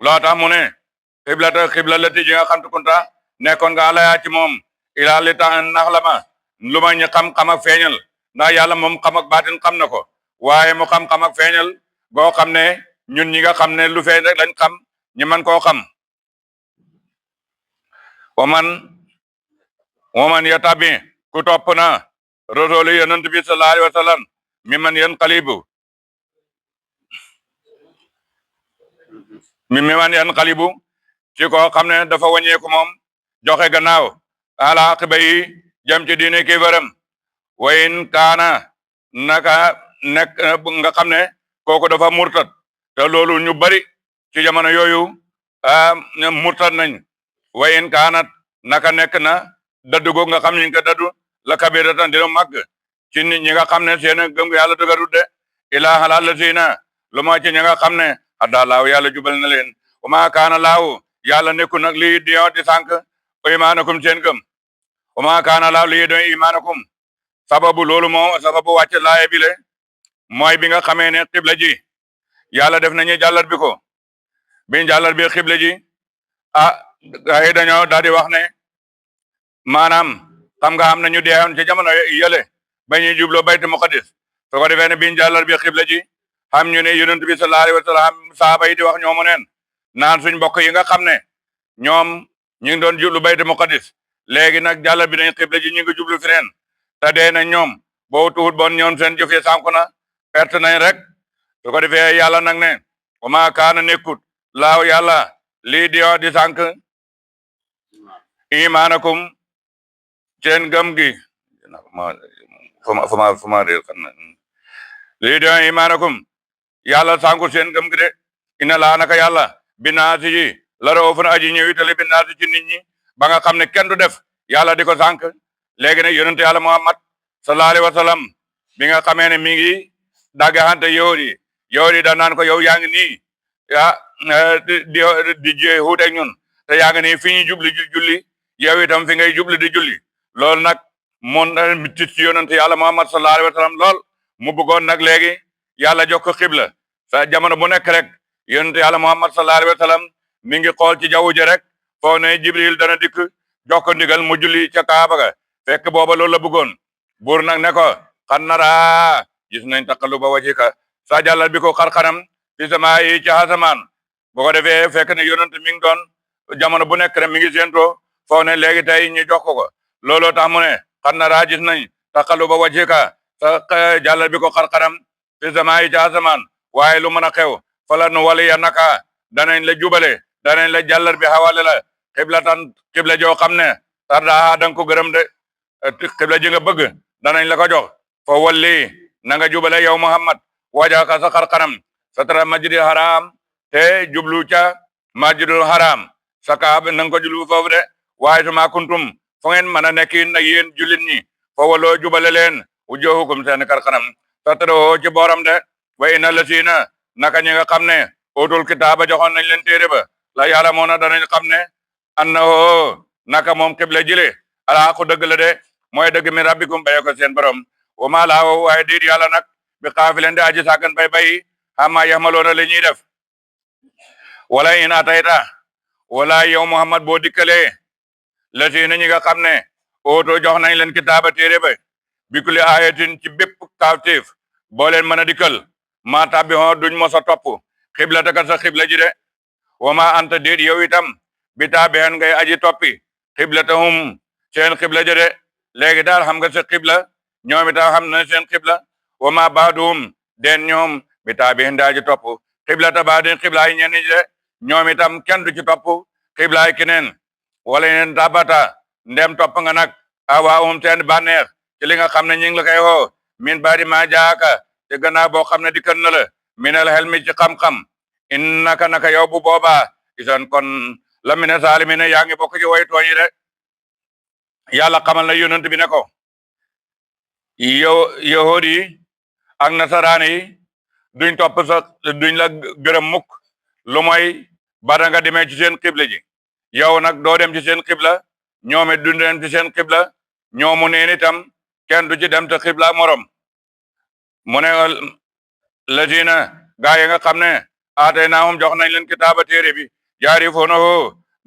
[SPEAKER 1] loo tax mu ne xibla lati ji nga xam te kunta nekkoon nga alaya ci moom ilaa li tax nax la ma lu ma ñu xam-xam ak feeñal ndax yàlla moom xam ak baatin xam na ko waaye mu xam-xam ak feeñal boo xam ne ñun ñi nga xam ne lu feeñ rek lañ xam ñi man koo xam waman ya tabi ku topp na rasulu yonent bi sallallahu alayhi wa sallam mi man yan xalibu ci koo xam ne dafa wàññeeku moom joxe gannaaw ala aqiba yi jëm ci diine kii baram wayin kaana naka nekk nga xam ne kooku dafa murtad te loolu ñu bari ci jamono yooyu murtad nañ wayin kaanat naka nekk na daddu goog nga xam ne ñu ko daddu la kabiratan dina màgg ci nit ñi nga xam ne seen gëm yàlla dëgërut de ilaa halal la siina lu ma ci ñi nga xam ne adda laaw yàlla jubal na leen wa maa kaana laaw yàlla nekku nag lii di sànq imaanakum seen gëm wa maa kaana laaw lii doy imaanakum sababu loolu moom sababu wàcc laaye bi le mooy bi nga xamee ne xibla ji yàlla def nañu jàllar bi ko biñ jàllar bi xibla ji ay dañoo daal di wax ne maanaam xam nga am nañu deewoon ci jamono yële ba ñuy jubloo baytu muqaddis soo ko defee ne biñ jàllar bi xibla ji xam ñu ne yonent bi sallallahu alayhi wa sallam saaba yi di wax ñoomu neen naan suñ mbokk yi nga xam ne ñoom ñu ngi doon jublu baytu muqaddis léegi nag jàllar bi nañ xibla ji ñu ngi jublu feneen te dee na ñoom boo tuut bon ñoom seen jëf yi sànku na perte nañ rek su ko defee yàlla nag ne wa maa kaana nekkut laaw yàlla lii di sànk imaanakum seen gëm gi fama réer xam na lii di imaanakum yàlla sànku seen gëm gi de ina laa naka yàlla binaasi yi la raufun aji ñëwitale binaasi ci nit ñi ba nga xam ne kenn du def yàlla di ko sànk léegi ne yonent yàlla Muhammad sallallahu alayhi wa sallam bi nga xamee ne mi ngi daggaxante yow yi da naan ko yow yaa ngi nii di jee xuuteeg ñun te yaa ngi nii fi ñuy jubli julli yow itam fi ngay jubli di julli loolu nag mon tit ci yonent yàlla Muhammad sallallahu alayhi wa sallam lool mu bëggoon nag léegi yàlla jox ko xibla sa jamono bu nekk rek yonent yàlla Muhammad sallallahu alayhi wa sallam mi ngi xool ci jaww ji rek foo ne Jibril dana dikk jox ko ndigal mu julli ca Kaaba ga fekk booba loolu la bëggoon buur nag ne ko xan naraa gis nañ taqalluba wajhika sa jàllal bi ko xarxanam fi sama yi ci asamaan bu ko defee fekk ne yonent mi ngi doon jamono bu nekk rek mi ngi séentoo foo ne léegi tey ñu jox ko looloo tax mu ne xan naraa gis nañ taqalluba wajhika sa jàllal bi ko xarxanam fi sama yi ci asamaan waaye lu mën a xew fala nu wali ya naka danañ la jubale danañ la jàllar bi xawale la xibla joo xam ne tardaa danga ko gërëm de xibla ji nga bëgg danañ la ko jox fo walli na nga jubale yow Muhammad wajaka sa xarxanam satara masjidil haram te jublu ca masjidul haram sa kaaba na nga ko jublu foofu de waaye suma kuntum fu ngeen mën a nekkin nag yéen jullit ñi fo waloo jubale leen wujuhukum seen xarxanam satara ci booram de wa inna lasina naka ñi nga xam ne utul kitaaba joxoon nañ leen téere ba la yàlla moo na danañ xam ne annahu naka moom xibla jile alaa ko dëgg la de mooy dëgg mi rabbikum baye ko seen borom wa maa laa waaye diir yàlla nag bi xaafilen de aji sàggan bay xamaa yaxmaloona la ñuy def wala in atayta wala yow Muhammad boo dikkalee lasina ñi nga xam ne oto jox nañ leen kitaaba téere ba bi kulli ayatin ci bépp kaawteef boo leen mën a dikkal maa tabbihoo duñ mos a topp xiblataka sa xibla ji de wa ma anta déet yow itam bi taabihan ngay aji toppi xiblatahum seen xibla ji de léegi daal xam nga sa xibla ñoom itam xam na seen xibla wa ma baaduhum den ñoom bi taabihin daa aji topp xiblata baadin xiblaay ñenn ñi de ñoom itam kenn du ci topp xiblaay keneen wala neen tabata ndem topp nga nag awaahum seen bànneex ci li nga xam ne ñu ngi la koy woo min baadi maa jaaka te gannaaw boo xam ne dikkan na la minal helmi ci xam-xam innaka naka yow bu boobaa isan kon la mina saalimina yaa ngi bokk ci way tooñi de yàlla xamal na yonent bi ne ko yow yahood yi ak nasaraan yi duñ topp sa duñ la gërëm mukk lu mooy bada nga demee ci seen xibla ji yow nag doo dem ci seen xibla ñoom it duñ dem ci seen xibla ñoomu neen itam kenn du ci dem te xibla morom mu ne lazina gaa yi nga xam ne aataynaahum jox nañ leen kitaaba téere bi yaarifuunahu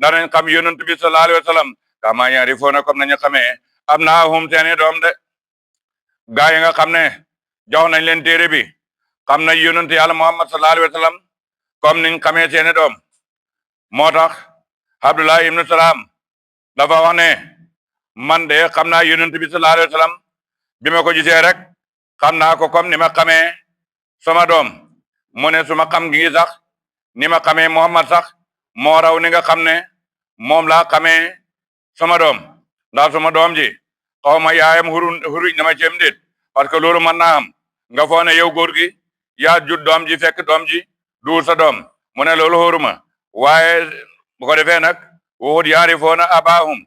[SPEAKER 1] danañ xam yonent bi sallallahu alayhi wa sallam kama yaarifuuna comme nañu xamee abnaahum seeni doom de gaa yi nga xam ne jox nañ leen téere bi xam na yonent yàlla Muhammad sallallahu alayhi wa sallam comme niñ xamee seeni doom moo tax Abdullah ibnu Salaam dafa wax ne man de xam naa yonent bi sallallahu alayhi wa sallam bi ma ko gisee rek xam naa ko comme ni ma xamee sama doom mu ne suma xam gi sax ni ma xamee Muhammad sax moo raw ni nga xam ne moom laa xamee sama doom ndax suma doom ji xaw ma yaayam xuruj na ma ceem déet parce que loolu mën naa am nga foo ne yow góor gi yaa jut doom ji fekk doom ji duul sa doom mu ne loolu xóoruma waaye bu ko defee nag waxut yaarifoona abaahum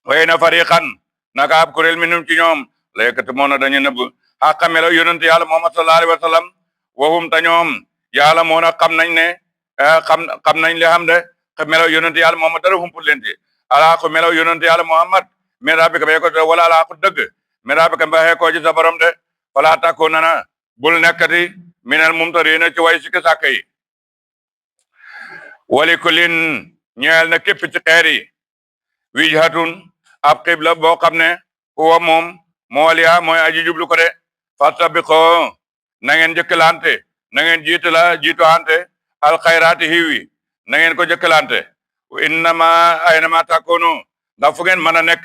[SPEAKER 1] way na fariqan naka ab kuréel minum ci ñoom laykati moo na dañu nëbb xaqa melo yonent yàlla Muhammad sallallahu alayhi wa sallam waxum ta ñoom yàlla moo na xam nañ ne xam nañ li xam de melo yonent yàlla Muhammad dara humpul leen ci alaa ko melo yonent yàlla Muhammad min rabbika ba ko wala alaa ko dëgg min rabbika ba ko ci sa borom de fala takunanna bul nekkati minal mumtariina ci way sikki sàkk yi wali kulin ñeel na képp ci xeer yi wijhatun ab xibla boo xam ne huwa moom mooliya mooy aji jublu ko de fastabiqoo na ngeen jëkkalante na ngeen jiituante alxayraati xiiwi na ngeen ko jëkkalante innama aynama takunu ndax fu ngeen mën a nekk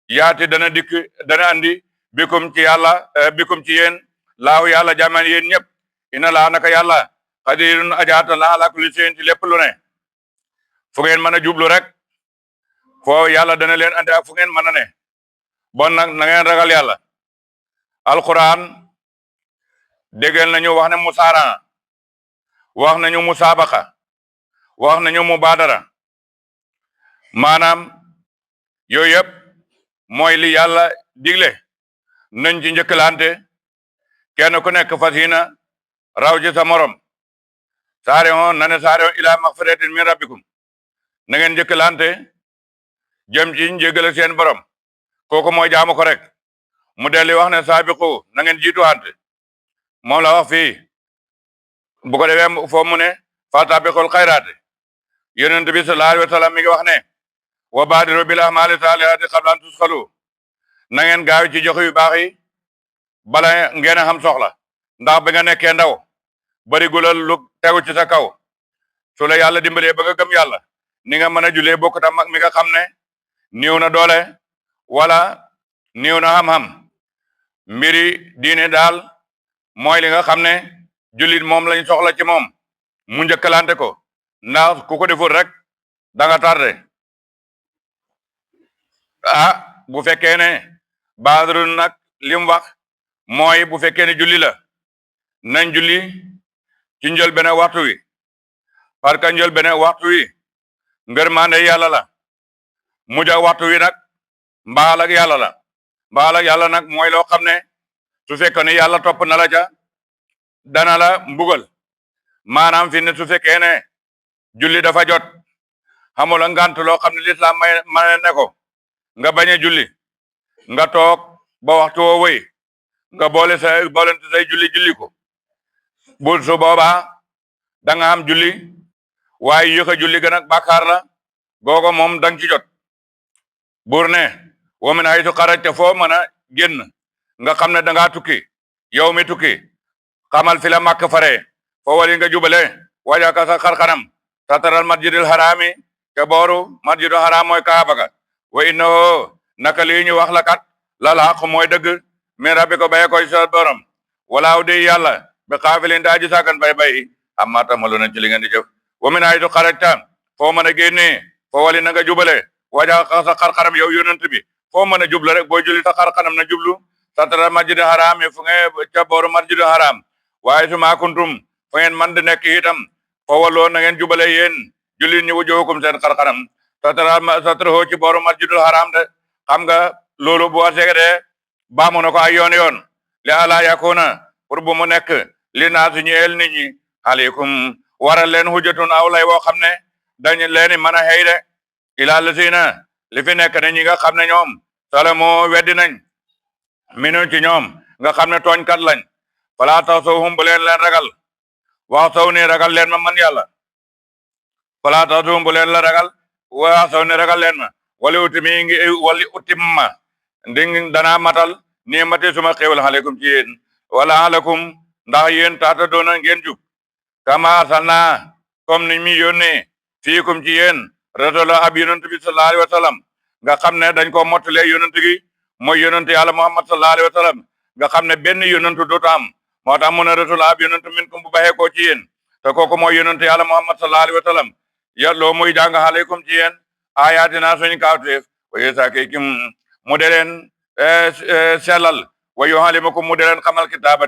[SPEAKER 1] yaati dana andi bikum ci yàlla bikum ci yéen laahu yàlla jàmman yéen ñëpp ina laa naka yàlla xadirun ajaata la ala kulli shay'in ci lépp lu ne fu ngeen mën a jublu rek foo yàlla dana leen andi ak fu ngeen mën a ne bon nag na ngeen ragal yàlla alquran déggal nañu wax ne musaara wax nañu musaabaqa wax nañu mubaadara maanaam yooyu yëpp mooy li yàlla digle nañ ci njëkkalante kenn ku nekk fas yéene raw ci sa morom saare on na ne saare on ila maxfiratin min rabbikum na ngeen njëkkalante jëm ci njéggal seen borom kooku mooy jaamu ko rek mu delli wax ne saabiqu na ngeen jiituwante moom la wax fii bu ko defee foo mu ne fastabiqul xayraat yonent bi sallallahu alayhi wa sallam mi ngi wax ne wa baadiru bil a'maali saalihaati qabla an tusxalu na ngeen gaaw ci jox yu baax yi bala ngeen a xam soxla ndax ba nga nekkee ndaw bari gulal lu tegu ci sa kaw su la yàlla dimbalee ba nga gëm yàlla ni nga mën a julee bokkut ak mag mi nga xam ne niw na doole wala niw na xam-xam mbiri diine daal mooy li nga xam ne jullit moom lañ soxla ci moom mu njëkkalante ko ndax ku ko deful rek da nga tardé bu fekkee ne baadru nag li mu wax mooy bu fekkee ne julli la nañ julli ci njël benn waxtu wi parce que njël benn waxtu wi ngërmande yàlla la mujj waxtu wi nag mbaal ak yàlla la mbaal ak yàlla nag mooy loo xam ne su fekkee ne yàlla topp na la ca dana la mbugal maanaam fi ne su fekkee ne julli dafa jot xamula ngant loo xam ne lislaam may ne ko nga bañ a julli nga toog ba waxtu woo wëy nga boolente say julli ko bu su boobaa da nga am julli waaye yéex a julli gën ak bàkkaar la googo moom dang ci jot buur ne wa min haytu xarajta foo mën a génn nga xam ne dangaa tukki yow mi tukki xamal fi la màkk fare foo wali nga jubale wajaka sa xarxanam sataral masjidil harami ca booru masjidul haram mooy kaaba ga wa innahu naka lii ñu wax la kat lal haq mooy dëgg min rabbika baye koy sa borom walaaw di yàlla bi xaafilin daa ji sàggan bay amma tamaluna ci li ngeen di jëf wa min haytu xarajta foo mën a génnee foo wali na nga jubale wajaka sa xarxanam yow yonent bi foo mën a jublu rek booy julli sa xarxanam na jublu sataral masjidil haram fu ngeen ca booru masjidul haram waaye su ma kuntum fu ngeen man di nekk itam foo waloo na ngeen jubale yéen julli ñu wujuhukum seen xarxanam satrahu ci booru masjidul haram de xam nga loolu bu wasee de baamu na ko ay yoon li ala yakuna pour bu mu nekk li naasi ñeel nit ñi aleykum waral leen hujjatun aw lay woo xam ne dañu leeni mën a xëy de ila lasina li fi nekk ne ñi nga xam ne ñoom salamu weddi nañ minu ci ñoom nga xam ne tooñkat lañ fala tax sowhum bu leen ragal wax saw ni ragal leen ma man yàlla fala tax sowhum bu leen la ragal wax saw ni ragal leen ma wali utimma ndi danaa matal nii mati suma xéewal aleykum ci yéen wala alakum ndax yéen taata doona ngeen jub kama arsalna comme ni mi yónnee fiikum ci yéen rasula ab yonent bi sallallahu alayhi wa sallam nga xam ne dañ ko mottalee yonent gi mooy yonent yàlla muhammad sallallahu alayhi wa sallam nga xam ne benn yonent dootu am moo tax mu ne rasula ab yonent minkum bu baxee ko ci yéen te kooku mooy yonent yàlla muhammad sallallahu alayhi wa sallam yàlloo muy jàng aleykum ci yéen ayatina suñu kaawteef wa yasaakikum mu de leen sellal wa yuallimukum mu de leen xamal kitaaba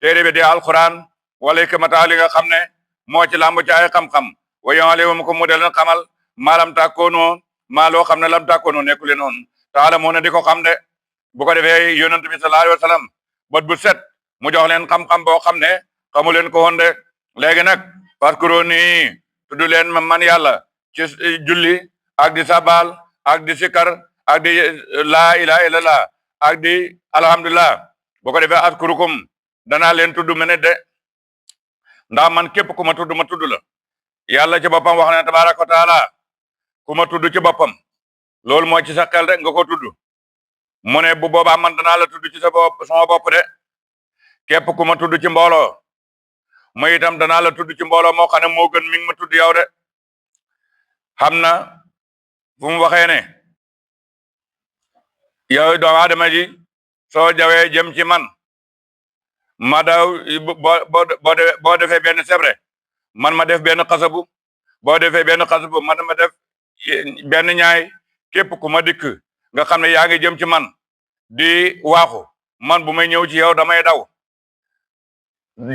[SPEAKER 1] téere bi di alquran wala hikmata li nga xam ne moo ci làmb ci ay xam-xam wa yuallimukum mu de leen xamal maa lam tàkkoonoo maa loo xam ne lam tàkkoonoo nekkule noonu taala moo ne di ko xam de bu ko defee yonent bi sallallahu alayhi wa sallam bët bu set mu jox leen xam-xam boo xam ne xamu leen ko woon de léegi nag faskuruni tudd leen man yàlla ci julli ak di sabal ak di sikar ak di laa ilaha illallah ak di alhamdulillah bu ko defee askurukum danaa leen tudd mene de ndax man képp ku ma tudd la yàlla ci boppam wax ne tabaraka wa taala ku ma tudd ci boppam loolu moo ci sa xel rek nga ko tudd mu ne bu boobaa man danaa la tudd ci sama bopp de képp ku ma tudd ci mbooloo mu itam danaa la tudd ci mbooloo moo xam ne moo gën mi ngi ma tudd yow de xam na fu mu waxee ne yow doomu aadama ji soo jawee jëm ci man ma daw boo defee benn sebre man ma def benn xasabu boo defee benn xasabu man ma def benn ñaay képp ku ma dikk nga xam ne yaa ngi jëm ci man di waaxu man bu may ñëw ci yow damay daw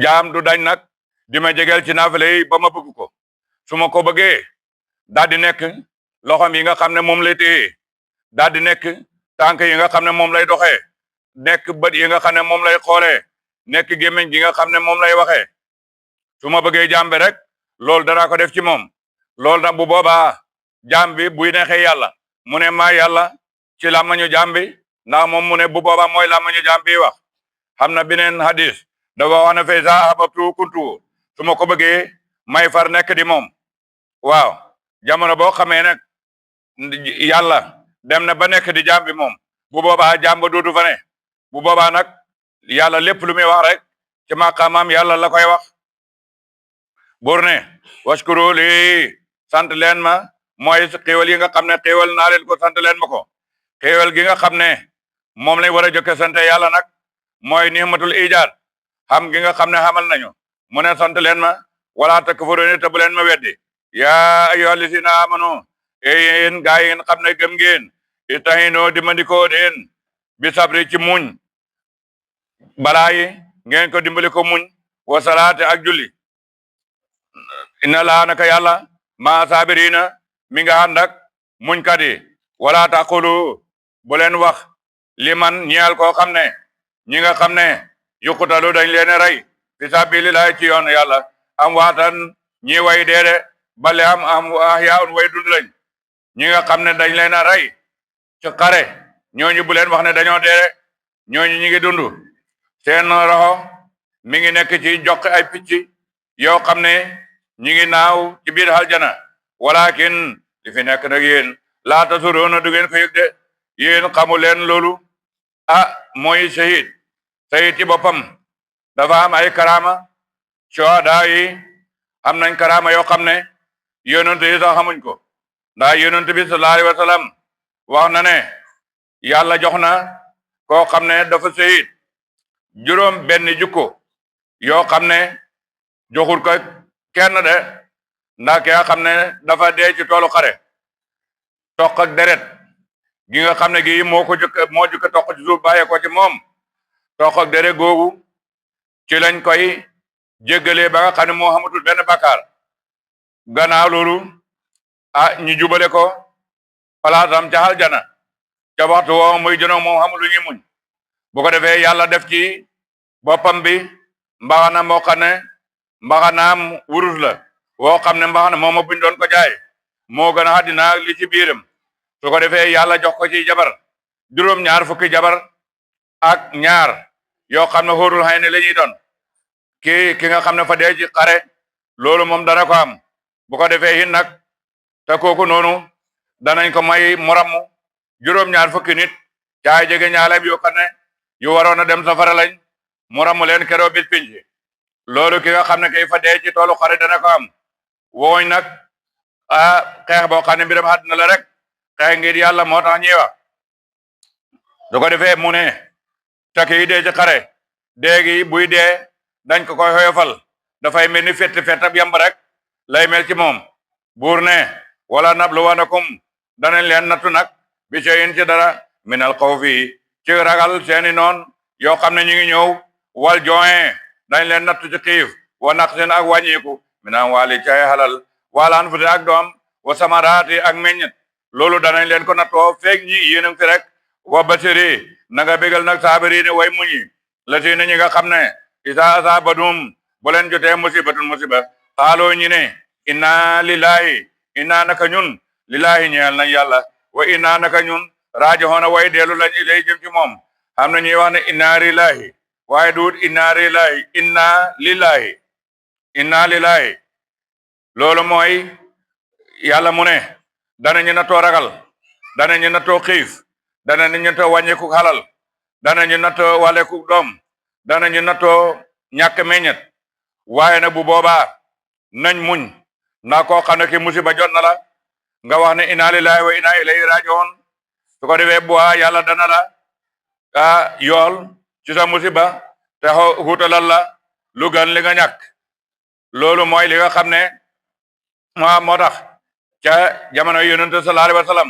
[SPEAKER 1] jaam du dañ nag di ma jegeel ci naafale yi ba ma bëgg ko su ma ko bëggee daal di nekk loxom yi nga xam ne moom lay téye daal di nekk tànk yi nga xam ne moom lay doxee nekk bët yi nga xam ne moom lay xoolee nekk gémmiñ gi nga xam ne moom lay waxee su ma bëggee jaam bi rek loolu danaa ko def ci moom loolu nag bu boobaa jaam bi buy neexee yàlla mu ne maa yàlla ci làmmañu jaam bi ndax moom mu ne bu boobaa mooy làmmañu jaam bi wax xam na beneen hadis dafa wax ne fay sa ahbabtu kuntu su ma ko bëggee may far nekk di moom waaw jamono boo xamee nag yàlla dem na ba nekk di jaam bi moom bu boobaa jaam ba dootu fa ne bu boobaa nag yàlla lépp lu muy wax rek ci maqaamam yàlla la koy wax buur ne waskuru li sant leen ma mooy xéewal yi nga xam ne xéewal naa leen ko sant leen ma ko xéewal gi nga xam ne moom lañ war a jëkke sant yàlla nag mooy nihmatul ijaad xam gi nga xam ne xamal nañu mu ne sant leen ma wala takfuruni te bu leen ma weddi yaa ayyuhal lazina amanu yéen gaa yi ngeen xam ne gëm ngeen ista'inu dimbandikoo deen bi sabri ci muñ balaa yi ngeen ko dimbali ko muñ wa salaate ak julli inna laa naka yàlla maa saabirina mi nga ànd ak muñkat yi wala taqulu bu leen wax li man ñeel koo xam ne ñi nga xam ne yuqutalu dañ leen rey fi sabilillahi ci yoon yàlla am waatan ñi way deede bale am ahyaun way dund lañ ñi nga xam ne dañ leen a rey ci xare ñooñu bu leen wax ne dañoo deede ñooñu ñi ngi dund seen roxo mi ngi nekk ci jox ay picc yoo xam ne ñi ngi naaw ci biir aljana walakin li fi nekk nag yéen laata suroona du ngeen ko yëg de yéen xamu leen loolu mooy shahid ci boppam dafa am ay karama shuhada yi am nañ karama yoo xam ne yonent yi sax xamuñ ko ndax yonent bi sallallahu alayhi wa sallam wax na ne yàlla jox na koo xam ne dafa shahid juróom benn jukko yoo xam ne joxul ko kenn de ndax ki nga xam ne dafa dee ci toolu xare toq ak deret gi nga xam ne gi moo jukka toq ci suuf bàyyee ko ci moom toq ak deret googu ci lañ koy jéggalee ba nga xam ne moo xamatul benn bakkaar gannaaw loolu ñu jubale ko palaasam ca aljana ca waxtu woo muy jënoo moom xamul lu ñuy muñ bu ko defee yàlla def ci boppam bi mbaxana moo xam ne mbaxanaam wurus la woo xam ne mbaxana mooma buñ doon ko jaay moo gën a àddina li ci biiram su ko defee yàlla jox ko ci jabar juróom-ñaar fukki jabar ak ñaar yoo xam ne xóorul xëy ne la ñuy doon ki nga xam ne fa dee ci xare loolu moom dana ko am bu ko defee hin nag te kooku noonu danañ ko may moramu juróom-ñaar fukki nit caay jege ñaaleem yoo xam ne yu waroon a dem safara lañ moramu leen keroo bis pinc loolu ki nga xam ne kay fa dee ci toolu xare dana ko am wooñ nag xeex boo xam ne mbiram àddina la rek xeex ngir yàlla moo tax ñuy wax su ko defee mu ne takk yi dee ci xare déegi buy dee dañ ko koy xoyofal dafay mel ni fett ab yamb rek lay mel ci moom buur ne wala nabluwanakum danañ leen nattu nag bi shay'in ci dara minal xawfi ci ragal seeni noon yoo xam ne ñu ngi ñëw wal join dañ leen nattu ci xiif wa naqsin ak wàññiku minam waali cay halal walaan futi ak doom wa samaraati ak meññet loolu danañ leen ko nattoo feeg ñi yéenam fi rek wa basiri na nga bégal nag saabiri ne way muñi la si na ñi nga xam ne isa asabadum bu leen jotee musiba xaaloo ñi ne inna lillahi inna naka ñun lillahi ñeel nañ yàlla wa inna naka ñun raajoxoona way deelu lañ ilay jëm ci moom xam na ñuy wax ne inna lillahi waaye duut inna lillahi loolu mooy yàlla mu ne danañu nattoo ragal danañu nattoo xiif danañu nattoo wàññeeku xalal danañu nattoo wàlleeku doom danañu nattoo ñàkk meññet waaye nag bu boobaa nañ muñ naa koo xam ne ki musiba jot na la nga wax ne inna lillahi wa inna ilayhi raji'un su ko defee bu yàlla dana la yool ci sa musiba te xuutalal la lu gën li nga ñàkk loolu mooy li nga xam ne moo tax ca jamono yonent sallallahu alayhi wa sallam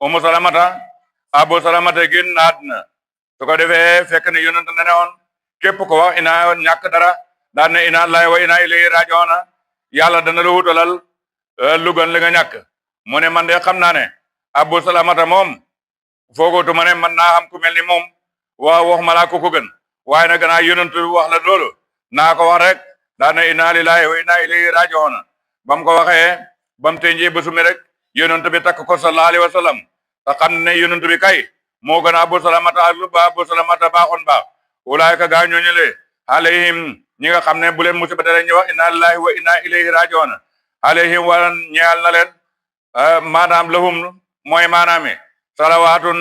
[SPEAKER 1] Ummu Salamata Abu Salamata génn na àddina su ko defee fekk ne yonent na ne woon képp ko wax ina ñàkk dara daan ne inna lillahi wa inna ilayhi raji'un yàlla dana la wutalal lu gën li nga ñàkk mu ne man de xam naa ne Abu Salamata moom foogootu ne man naa xam ku mel ni moom wax ma laa ko gën waaye nag gannaaw yonent wax la loolu naa ko wax rek daan ne inna lillahi wa inna ilayhi raji'un bam ko waxee bam tënjee bésu mi rek yonent bi takk ko sallallahu alayhi wa sallam te xam ne yonent bi kay moo gën a Abu Salamata ak lu ba Abu Salamata baaxoon baax ulaayka gaa ñooñu le alayhim ñi nga xam ne bu leen musiba dara ñu wax inna lillahi wa inna ilayhi raji'un alayhim walan ñeel na leen maanaam lahum mooy maanaami salawaatun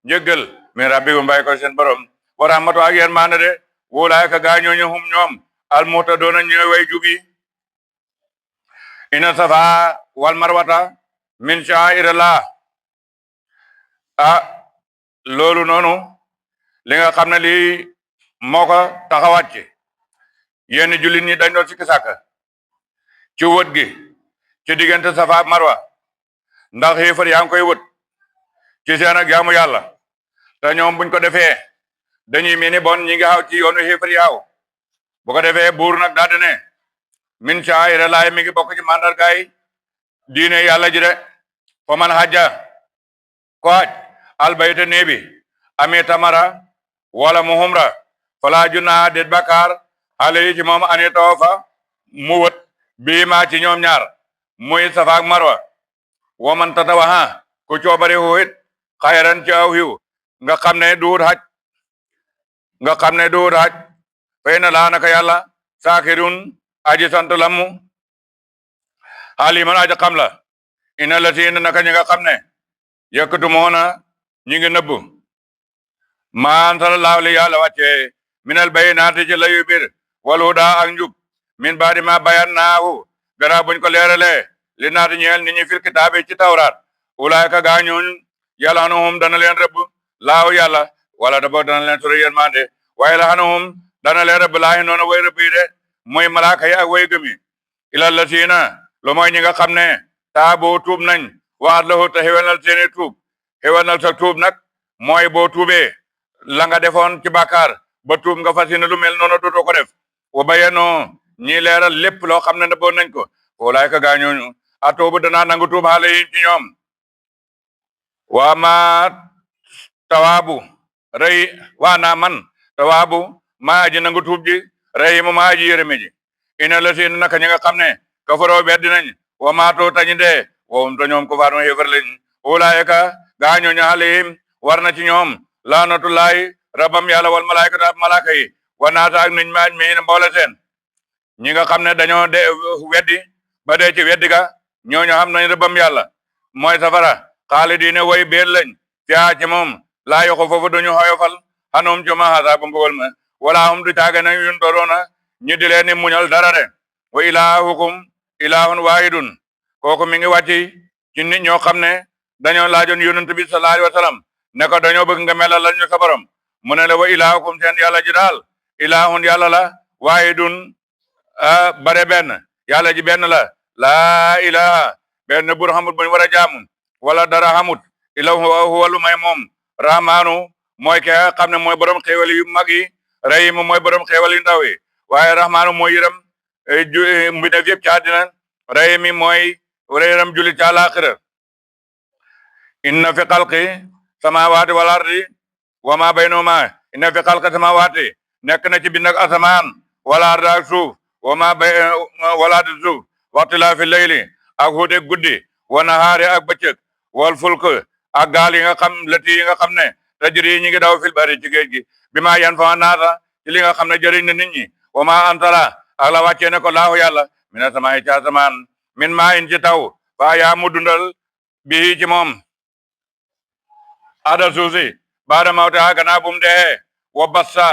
[SPEAKER 1] njëggal min rabbihum mbay ko seen borom wa rahmatu ak yéen maana de ulaayka gaa ñooñu hum ñoom al muhtadoona ñooy way jubi inna safa wal marwata min sha'airillah loolu noonu li nga xam ne lii moo ko taxawaat ci yenn jullit ñi dañ doon sikki sàkk ci wët gi ci diggante safa ak marwa ndax xéefar yaa ngi koy wët ci seen ak jaamu yàlla te ñoom buñ ko defee dañuy mel ni bon ñi ngi xaw ci yoonu xéefar yaaw bu ko defee buur nag daal di ne min sha'airillah mi ngi bokk ci mandargaay diine yàlla ji de fa man hajja ko haj albayta neebi ami tamara wala mu humra fala junaaha det bakar xale yi ci moom ani toofa mu wët bii maa ci ñoom ñaar muy safa ak marwa waman tatawaha ku coobare huit xayran ci aw xiw nga xam ne duut haj fay na laa naka yàlla saakirun aji sant lamu aliman aji xam la ina la siin naka ñi nga xam ne yëkkatumoona ñi ngi nëbbu maan salallahu li yàlla wàcce minal bayinaati ci layu bir wal huda ak njub min baadi ma bayan naahu gara buñ ko leeralee li naati ñeel nit ñi fil kitaabi ci tawraat ulaayka gaañuñ yàlla xanuhum dana leen rëbb laahu yàlla wala da boog dana leen sori yërmande waaye la xanuhum dana leen rëbb laahi noona way rëbb yi de muy malaaka yi ak way gëmi ilal la siina lu mooy ñi nga xam ne taabu tuub nañ waat lahu te xewenal seeni tuub xewenal sa tuub nag mooy boo tuubee la nga defoon ci bàkkaar ba tuub nga fas yéene lu mel noonu dootoo ko def wa bayanoo ñi leeral lépp loo xam ne nëbboon nañ ko walaay ka gaañooñu a tuubu danaa nangu tuub xaale yi ci ñoom waa ma tawaabu rëy waa naa man tawaabu maa aji nangu tuub ji rëy mu maa aji yërëme ji ina la seen naka ñi nga xam ne kafaroo beddi nañ wa maatoo tañi dee wowum to ñoom ko faatuma xéefar lañ walaay ka gaañooñu alayhim war na ci ñoom laanatullahi rabam yàlla wal malaayikatu ak malaaka yi wa naata ak niñ maaj mi mboole seen ñi nga xam ne dañoo de weddi ba dee ci weddi ga ñooñu xam nañ rabam yàlla mooy safara xaalidiina way béer lañ fiyaa ci moom laa yoko foofu duñu xoyofal xanum ci ma xasaa bu mbugal ma wala hum du caage na yun toroona ñu di leen ni muñal dara de wa ilaahukum ilaahun waahidun kooku mi ngi wàcci ci nit ñoo xam ne dañoo laajoon yonent bi sallallahu alayhi wa sallam ne ko dañoo bëgg nga melal la ñu sa borom mu ne la wa ilaahukum seen yàlla ji daal ilaahun yàlla la waahidun bare benn yàlla ji benn la laa ilaha benn bur xamut buñ war a jaamu wala dara xamut ila huwa lu may moom rahmaanu mooy ke xam ne mooy borom xéewal yu mag yi rahiim mooy borom xéewal yu ndaw yi waaye rahmaanu mooy yërëm mbindeef yëpp ci àddina rahiim mooy yërëm jullit ci àllaaxira inna fi xalqi samaawaati wal ardi wa ma baynahuma inna fi xalqi samaawaati nekk na ci bind ak asamaan wala ardi ak suuf wa ma bay wala ardi suuf waxtilaafi layli ak xuute guddi wa nahaari ak bëccëg wal fulk ak gaal yi nga xam lati yi nga xam ne tajri ñi ngi daw fil bari ci géej gi bi ma yan fa naata ci li nga xam ne jëriñ na nit ñi wa ma antala ak la wàccee ne ko laahu yàlla mina samaay ci asamaan min maa in ci taw fa yaa mu dundal bi ci moom ada suusi baada mawte ha ganaa bum dee wa bassa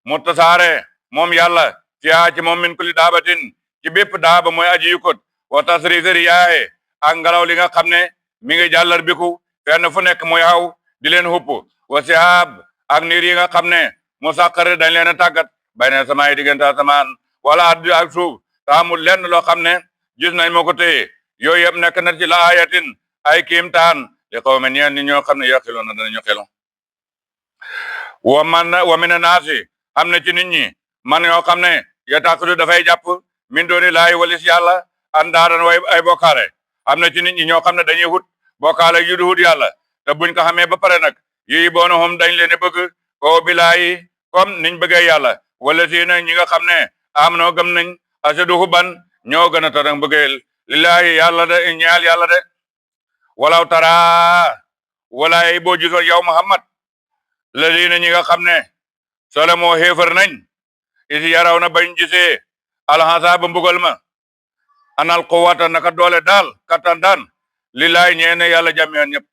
[SPEAKER 1] mu tasaare moom yàlla fiyaa ci moom min kulli daabatin ci bépp daaba mooy aji yukut wa tasrifi riyaahe ak ngelaw li nga xam ne mi ngi jàllar biku fenn fu nekk muy xaw di leen xupp wa sihaab ak niir yi nga xam ne mu sàqare dañ leen a tàggat bayna samaay diggante asamaan wala addi ak suuf taamul lenn loo xam ne gis nañ moo ko téye yooyu yëpp nekk na ci la ayatin ay kiimtaan li qawmi ñeen ni ñoo xam ne yaqiloon na danañu xelu wa mina naasi am na ci nit ñi man yoo xam ne yataqidu dafay jàpp min dooni laay walis yàlla andaaran way ay bokkaale am na ci nit ñi ñoo xam ne dañuy hut bokkaale yu du hut yàlla te buñ ko xamee ba pare nag yi boonahum dañ leen bëgg ko bilaayi comme niñ bëggee yàlla wala si na ñi nga xam ne am noo gëm nañ asadu huban ñoo gën a tarak bëggeel lillaahi yàlla de ñaal yàlla de walaw tara walaay boo gisoon yow Muhammad la si na ñi nga xam ne sole moo xéefar nañ isi yaraw na bañ gisee alxasa ba mbugal ma anal quwwata naka doole daal kattan daan lillahi ñeene yàlla jàmmeen ñëpp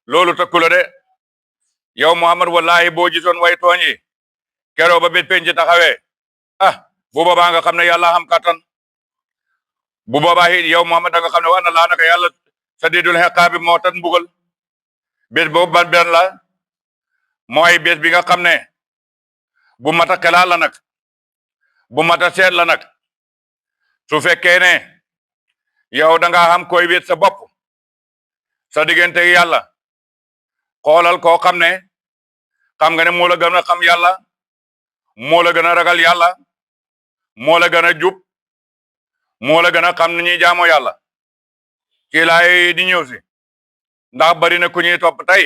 [SPEAKER 1] loolu tëkku la de yow Muhammad wallahi boo gisoon way tooñ yi keroo ba bés penc taxawee bu boobaa nga xam ne yàlla xam kattan bu boobaa it yow Muhammad da nga xam ne wa na laa naka yàlla sadidul iqaabi moo tan mbugal bés boobu ban benn la mooy bés bi nga xam ne bu mata xelaat la nag bu mata seet la nag su fekkee ne yow da nga xam koy wéet sa bopp sa diggante yàlla xoolal koo xam ne xam nga ne moo la gën a xam yàlla moo la gën a ragal yàlla moo la gën a jub moo la gën a xam ni ñuy jaamoo yàlla ci laay di ñëw si ndax bari na ku ñuy topp tey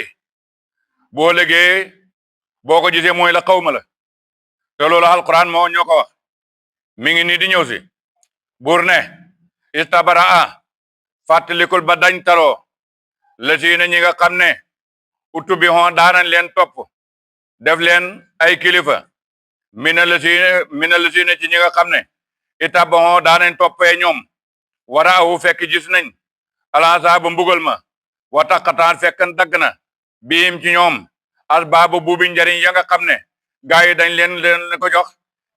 [SPEAKER 1] boo légee boo ko gisee mooy la xawma la te loolu alquran moo ñoo ko wax mi ngi nii di ñëw si buur ne istabaraa fàttalikul ba dañ taroo la siina ñi nga xam ne utu bi hon daanañ leen topp def leen ay kilifa mina la siina ci ñi nga xam ne itaba hon daanañ toppee ñoom wara awu fekk gis nañ alansa ba mbugal ma wa taqataan fekkan dagg na biim ci ñoom asbaabu buubi njariñ ya nga xam ne gaa yi dañ leen ko jox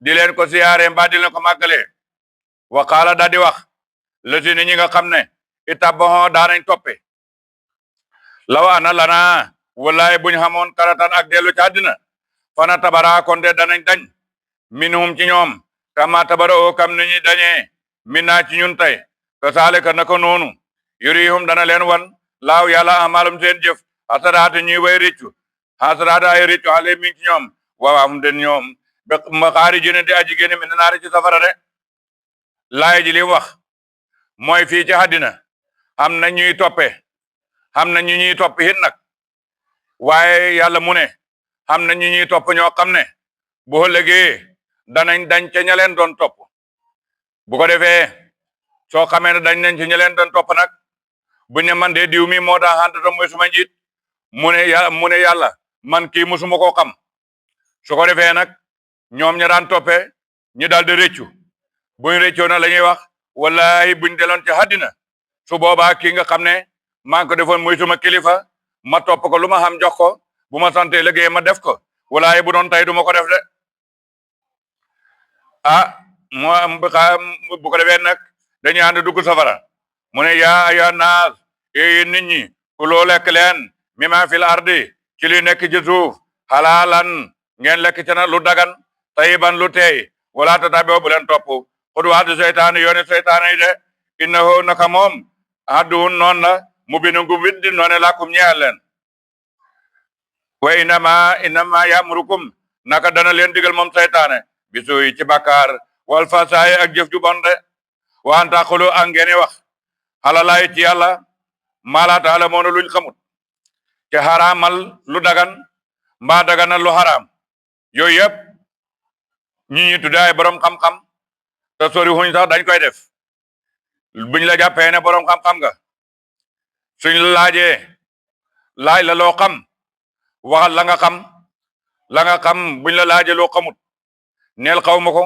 [SPEAKER 1] di leen ko siyaare mbaa di leen ko màggalee wa qaala daa di wax la si ñi nga xam ne itabahon daanañ toppe law ana lana wallaay buñ xamoon karatan ak dellu ci àddina fana tabara kon de danañ dañ minhum ci ñoom kama tabara oo kam nañu dañee min naa ci ñun tey ka saalika naka noonu yurihum dana leen wan laaw yàlla amalum seen jëf hasaraate ñuy way réccu hasaraate ay réccu xale mi ci ñoom waawaam den ñoom ba ma xaari jëne di aji génne mi naari ci safara de laay ji li wax mooy fii ci àddina xam na ñuy toppe xam na ñu ñuy topp it nag waaye yàlla mu ne xam na ñu ñuy topp ñoo xam ne bu ëllëgee danañ dañ ca ña leen doon topp bu ko defee soo xamee ne dañ nañ ci ña leen doon topp nag bu ñu man de diw mi moo tax àndata mooy suma njiit mu ne yàlla man kii musuma koo xam su ko defee nag ñoom ña daan toppee ñu daal di réccu buñ réccoo na la ñuy wax wallahi buñ deloon ci àddina su boobaa kii nga xam ne maa ngi ko defoon muy suma kilifa ma topp ko lu ma xam jox ko bu ma sante liggéey ma def ko wallahi bu doon tey du ma ko def de bu ko defee nag dañuy ànd dugg safara mu ne yaa ayyuha naas yéen nit ñi kuloo lekk leen mimma fil ardi ci li nekk ci suuf halaalan ngeen lekk ci na lu dagan tayiban lu teey wala tatabi'u bu leen topp xuduwaati seytaane yoone seytaane yi de innahu naka moom aduwwun noon la mubiinun gu widdi noone lakum ñeel leen wa innama ya'murukum naka dana leen digal moom seytaane bisuu'i ci bàkkaar wal fasaayi ak jëf ju bon de wa an taqulu ak ngeen wax xalalaay ci yàlla maa laa ta'lamuuna luñ xamut te xaraamal lu dagan mbaa daganal lu xaraam yooyu yëpp ñi tudde ay borom xam-xam te sori xuñ sax dañ koy def buñ la jàppee ne borom xam-xam nga suñ la laajee laaj la loo xam waxal la nga xam buñ la laajee loo xamut neel xaw ma ko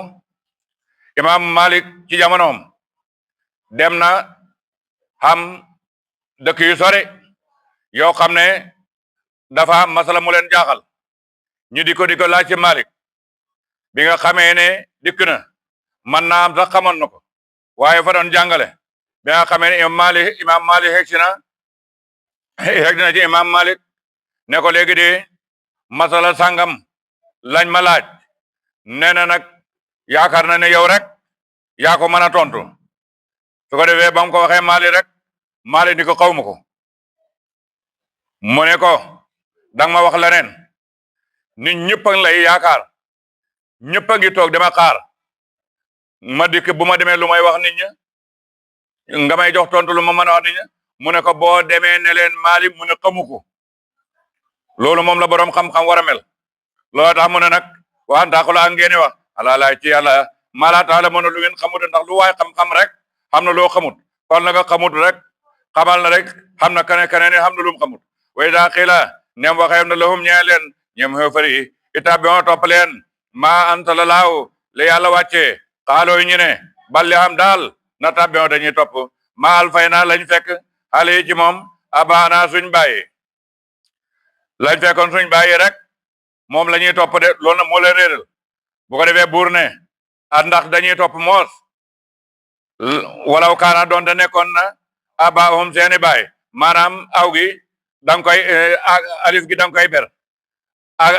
[SPEAKER 1] imaam Malik ci jamonoom dem na xam dëkk yu sore yoo xam ne dafa am masala mu leen jaaxal ñu di ko laaj ci Malik bi nga xamee ne dikk na man naa am sax xamoon na ko waaye fa doon jàngale bi nga xamee ne imaam Malik xegsi na ci imaam Malik ne ko léegi de masala sangam lañ ma laaj nee na nag yaakaar na ne yow rek yaa ko mën a tontu su ko defee ba mu ko waxee Malik rek Malik ni ko xaw ma ko mu ne ko danga ma wax leneen nit ñëpp a ngi lay yaakaar ñëpp a ngi toog dama xaar ma dikk bu ma demee lu may wax nit ñi nga may jox tontu lu ma mën a wax nit ñi mu ne ko boo demee ne leen Malik mu ne xamu ko loolu moom la borom xam-xam war a mel loolu tax mu ne nag waxantaaku la ak ngeen wax alaalaay ci yàlla maa laa ta'lamuuna lu ngeen xamut ndax lu waay xam-xam rek xam na loo xamut kon la nga xamut rek xamal na rek xam na keneen xam na lu mu xamut wa idaa qiila nem waxeem na lahum ñee leen ñem xeefari ittabi'uu topp leen maa anzala Allaahu la yàlla wàccee xaaloo ñu ne balli am daal na tabbi'uu dañuy topp maa alfaynaa lañ fekk xale yi ci moom abaana suñ bàyyi lañ fekkoon suñ bàyyi rek moom la ñuy topp de loolu na moo leen réeral bu ko defee buur ne a ndax dañuy topp moos walaw kaana doon da nekkoon na abaahum seeni baay maanaam aw gi danga koy alif gi danga koy ber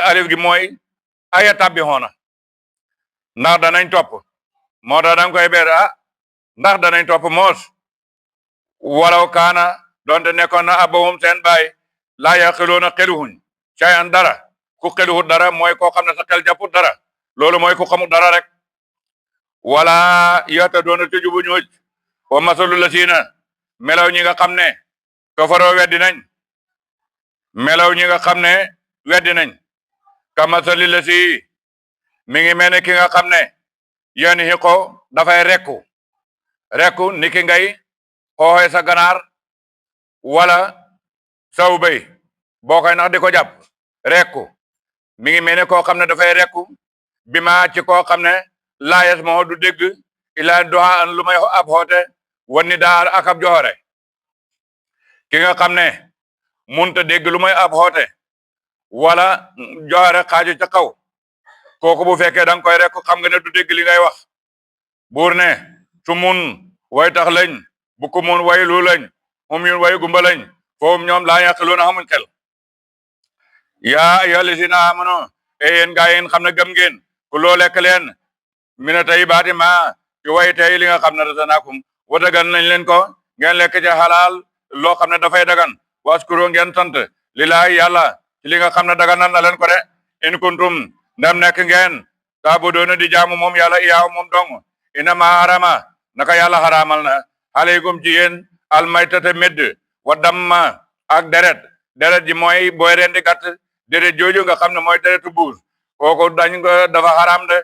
[SPEAKER 1] alif gi mooy aya tabbi xoona ndax danañ topp moo tax danga koy ber ndax danañ topp moos walaw kaana doon da nekkoon na abaahum seen baay laa yaqiluuna xeluhuñ cayan dara ku xeluhut dara mooy koo xam ne sa xel jàpput dara loolu mooy ku xamut dara rek wala yata doona tëju bu ñuuj wa masalu la siina melaw ñi nga xam ne kafaroo weddi nañ melaw ñi nga xam ne weddi nañ ka masali la si mi ngi mel ne ki nga xam ne yéen hi ko dafay rekku niki ngay xooxee sa ganaar wala saw bay boo koy nax di ko jàpp rekku mi ngi mel ne koo xam ne dafay rekku bi ma ci koo xam ne laayes moo du dégg ila doxa an lu may ab xoote wan ni daar ak ab joxore ki nga xam ne munta dégg lu may ab xoote wala joxore xaaju ca kaw kooku bu fekkee da nga koy rekku xam nga ne du dégg li ngay wax buur ne su mun way tax lañ bu ko mun way lu lañ moom yun way gumba lañ foofu ñoom laa yaqiluuna xamuñ xel yaa ayyuhal lazina amanu yéen gaa yéen xam ne gëm ngeen ku loo lekk leen mina tayyibaati maa ci way tey li nga xam ne razaqnaakum watagal nañ leen ko ngeen lekk ci xalaal loo xam ne dafay dagan waskuro ngeen sant lillaahi yàlla ci li nga xam ne dagan na leen ko de in kuntum ndam nekk ngeen taabudoona di jaamu moom yàlla iyaaw moom dong inama harama naka yàlla xaraamal na aleykum ci yéen almaytata medd wa damma ak deret ji mooy booy rendi gàtt deret jooju nga xam ne mooy deretu buur kooku dañ ko dafa xaraam de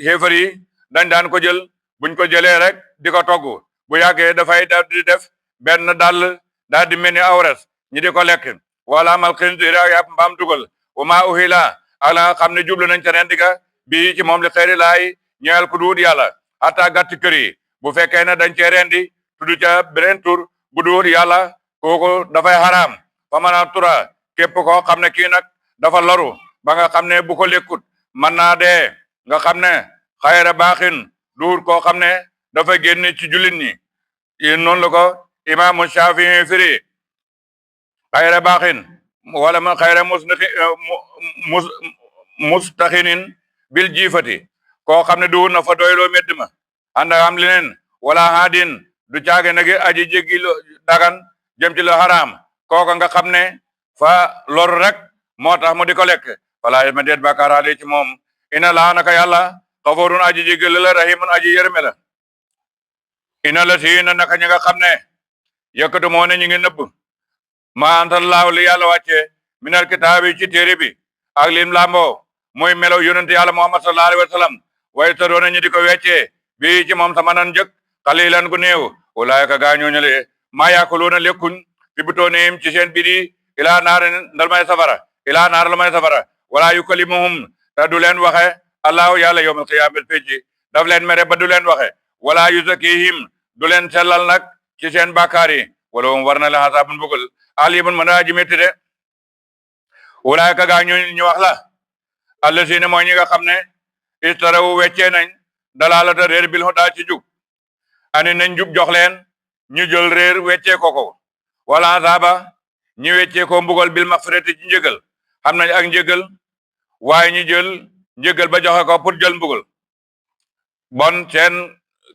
[SPEAKER 1] xéefar yi dañ daan ko jël buñ ko jëlee rek di ko togg bu yàggee dafay di def benn daal di mel ni awres ñi di ko lekk wala mal xinziir ak yàpp mbaam dugal wa maa uhila ak la nga xam ne jublu nañ ca rendi ga bii ci moom li xeeri laay ñeel ku duut yàlla hatta gàtt kër yi bu fekkee ne dañ cee rendi tudd ca beneen tur bu duut yàlla kooku dafay xaraam fa mën a tura képp koo xam ne kii nag dafa loru ba nga xam ne bu ko lekkut mën naa dee nga xam ne xayra baaxin duut koo xam ne dafa génn ci jullit ñi noonu la ko imaamu Shafii firi xayra baaxin wala ma xayra mustaxinin bil jiifati koo xam ne duut na fa doyloo medd ma ànd am leneen wala haadin du caage nagi aji jéggi dagan jëm ci lu haram kooka nga xam ne fa lor rek moo tax mu di ko lekk wala ma deet bàkkaar ale ci moom ina laa naka yàlla xafoorun aji jéggal la rahimun aji yërme la ina la siina naka ñi nga xam ne yëkkatu moo ne ñu ngi nëbb ma antallahu li yàlla wàcce minal kitaabi ci téere bi ak lim lamboo mooy melaw yonente yàlla muhammad sallallahu alayhi wa sallam way taroona ñu di ko weccee bii ci moom sama nan njëkk xalilan gu néew ulaayka gaañooñu le maa yaakuluuna lekkuñ fi butoonihim ci seen bidi ilaa naar ndal may safara ilaa naar la may safara wala yukallimuhum te du leen waxe allahu yàlla yawmal qiyaamati fecci daf leen mere ba du leen waxe wala yuzakkihim du leen sellal nag ci seen bàkkaar yi wala moom war na leen xasaabun bugal alimun mën a ji métti de ulaayka gaañooñu ñu wax la allasiina mooy ñi nga xam ne istarawu weccee nañ dalaalata réer bil hudaa ci jub ani nañ jub jox leen ñu jël réer weccee ko wala azaba ñu weccee ko mbugal bil maxfirati ci njëgal xam nañ ak njëgal waaye ñu jël njëgal ba joxe ko pour jël mbugal bon seen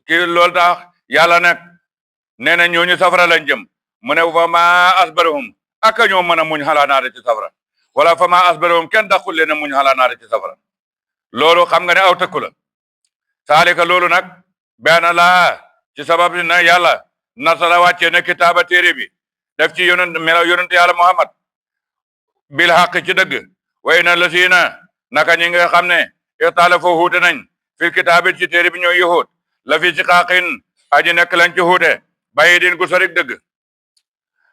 [SPEAKER 1] kii loolu tax yàlla nag nee na ñooñu safara lañ jëm mu ne fa ma asbarahum aka ñoo mën a muñ xalaa naare ci safara wala fa ma asbarahum kenn daqul leen a muñ xalaa naare ci safara loolu xam nga ne aw tëkku la saalika loolu nag benn laa ci sabab na yàlla nasala wàccee ne kitaaba téere bi def ci yonent melaw yonent yàlla muhammad bil xaq ci dëgg way na la siina naka ñi nga xam ne ixtaalafa xuute nañ fil kitaabi ci téere bi ñooy yahud la fi ci xaqin aji nekk lañ ci xuute bàyyi din gu sorik dëgg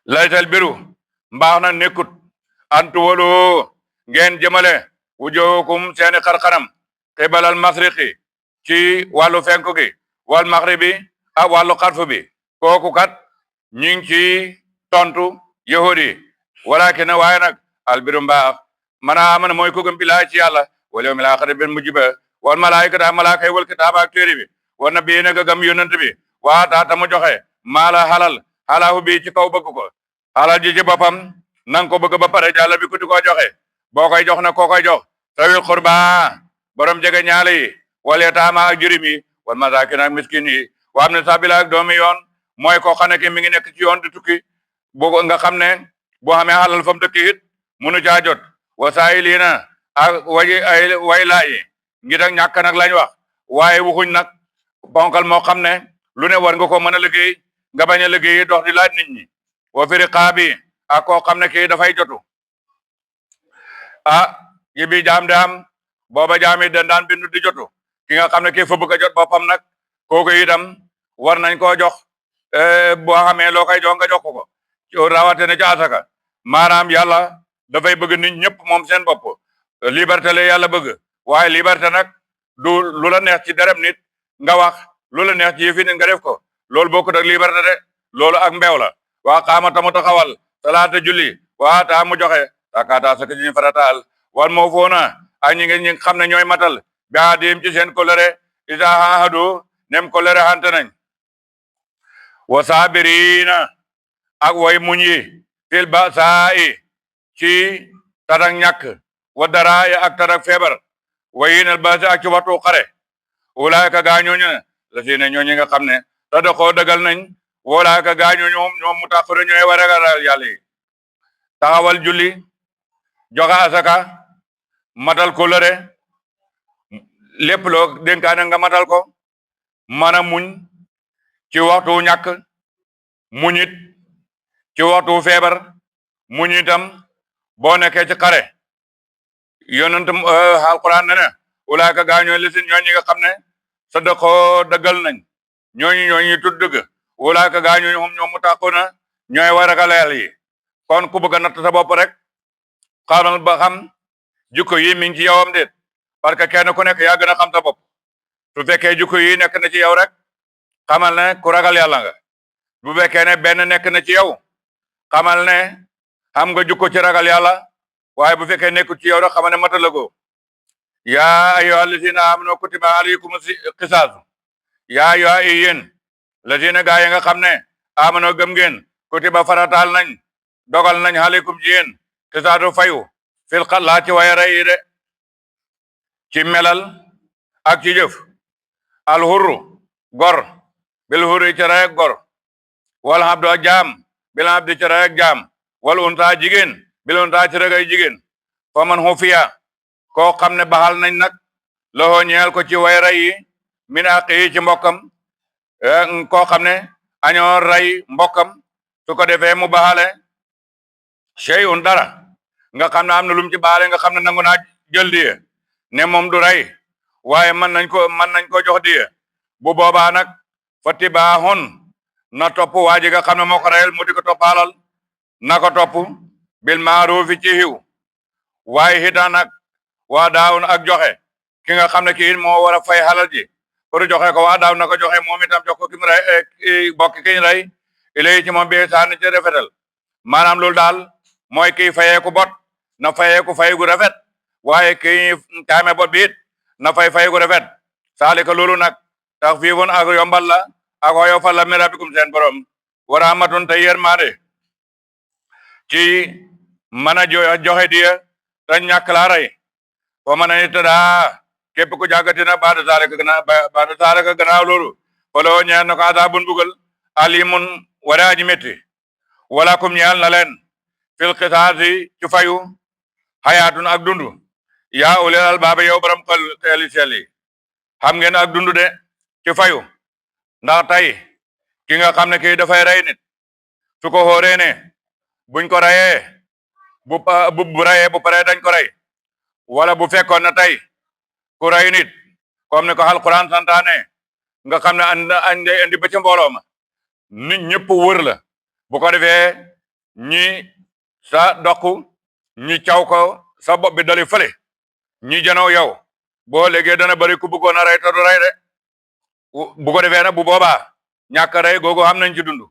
[SPEAKER 1] laytal biru mbaax na nekkut antu walu ngeen jëmale wujuhukum seeni xarxanam qibalal masriqi ci wàllu fenku gi wal maxribi ak wàllu xarfu bi kooku kat ñu ngi ci tontu yahudi walakin waaye nag albiru mbaax man amana mooy ku gëm billahi ci yàlla wal yawmil aaxir ben mujj ba wal malaayikata malaaka yi wal kitaaba ak téere bi war na bii nag gëm yonent bi waa taata mu joxe maala xalal xalaahu bi ci kaw bëgg ko xalal ji ci boppam nang ko bëgg ba pare jàll bi ku di ko joxe boo koy jox nag koo koy jox tawil xurba borom jege ñaale yi wal yataama ak jirim yi wal masaakin ak miskin yi wa am ne sabila ak doomi yoon mooy koo xam ne ki mi ngi nekk ci yoon di tukki boo nga xam ne boo xamee xalal fa mu dëkk it munu caa jot wa saayiliina ak way laayi ngir ak ñàkk nag lañ wax waaye waxuñ nag bonkal moo xam ne lu ne war nga ko mën a liggéey nga bañ a liggéey dox di laaj nit ñi wa fi riqaabi ak koo xam ne kii dafay jotu yi bi jaam de am booba jaam yi dañ daan bindu di jotu ki nga xam ne kii fa bëgg a jot boppam nag kooku itam war nañ koo jox boo xamee loo koy jox nga jox ko rawatina ci asaka maanaam yàlla dafay bëgg nit ñëpp moom seen bopp liberté la yàlla bëgg waaye liberté nag du lu la neex ci derem nit nga wax lu la neex ci yëfi nit nga def ko loolu bokkut ak liberté de loolu ak mbeew la waa xaama tamu taxawal salaata julli waa taa mu joxe takaataa sa ñu farataal wan moo foona ak ñi xam ne ñooy matal bi adim ci seen kolere isa ahadu nem kolere hante nañ wa saabirina ak way muñ yi fil ba saa i ci tadak ñàkk wa dara ya ak tadak feebar wayinal basi ak ci waxtu xare wulaayka gaa ñooñu ne la si ne ñooñu nga xam ne sadaqoo dëggal nañ wulaayka gaa ñooñu ñoom mu taxaru ñooy war a ragal yàlla yi taxawal julli joxe asaka matal ko lëre lépp loo dénkaane nga matal ko mën a muñ ci waxtu ñàkk muñit ci waxtu feebar muñitam boo nekkee ci xare yonentam alquran ne ne ulaaka gaa ñooy lisin ñooñu nga xam ne sadaqoo dëggal nañ ñooñu tudd dëgg ulaaka gaa ñooñu ñoom mu tàqu na ñooy war a ragal yi kon ku bëgg a natt sa bopp rek xamal ba xam jikko yi mi ngi ci yowam déet parce que kenn ku nekk yaa gën a xam sa bopp su fekkee jikko yi nekk na ci yow rek xamal ne ku ragal yàlla nga bu fekkee ne benn nekk na ci yow xamal ne xam nga jikko ci ragal yàlla waaye bu fekkee nekkul ci yow rek xamal ne matalagoo yaa ayyuhal lazina amanu kutiba alaykumus qisaasu yaa ayyuha yéen lazina gaa yi nga xam ne amanu gëm ngeen kutiba farataal nañ dogal nañ alaykum ci yéen qisaasu fayu fil xalaa ci way rey yi de ci melal ak ci jëf alxurru gor bil xurri ci rey ak gor wal abdu ak jaam bil abdi ci rey ak jaam wal unta jigéen bil unta ci rey ak jigéen fa man xufiya koo xam ne baxal nañ nag loxo ñeel ko ci way rey yi min aqi ci mbokkam koo xam ne añoo rey mbokkam su ko defee mu baxale shay'un dara nga xam ne am na lum ci baxale nga xam ne nangu naa jël diye ne moom du rey waaye mën nañ ko jox diye bu boobaa nag fatti baaxoon na topp waa ji nga xam ne moo ko reyal mu di ko toppaalal na ko topp bil maarufi ci xiw waaye xitaa nag waa daawun ak joxe ki nga xam ne kii moo war a fay xalal ji pour joxe ko waa daaw na ko joxe moom itam jox ko ki mu rey bokk ki ñu rey ilay ci moom bi sànni ci rafetal maanaam loolu daal mooy kii fayeeku bot na fayeeku fay gu rafet waaye kii kaame bot bi it na fay gu rafet saalika loolu nag tax fiifun ak yombal la ak oyofal la mi rabbikum seen borom wa rahmatun te yërmande ci mën a joxe diya te ñàkk laa rey foo mën a nit daa képp ku jàggatina baada saalika gannaaw loolu faloo ñeel na ko azaabun bugal alimun wara aji métti wala kum ñeel na leen fil qisaasi ci fayu xayaatun ak dundu yaa ulil albaaba yow borom xeli sel yi xam ngeen ak dundu de ci fayu ndax tey ki nga xam ne kii dafay rey nit su ko xóoree ne buñ ko reyee bu reyee bu paree dañ ko rey wala bu fekkoon na tey ku rey nit comme ni ko alquran santaane nga xam ne andi ba ca mbooloo ma nit ñëpp wër la bu ko defee ñi sa dokku ñi caw ko sa bopp bi dali fële ñi janoo yow boo léegi dana bari ku bëggoon a rey te du rey de bu ko defee nag bu boobaa ñàkk rey googu xam nañ ci dund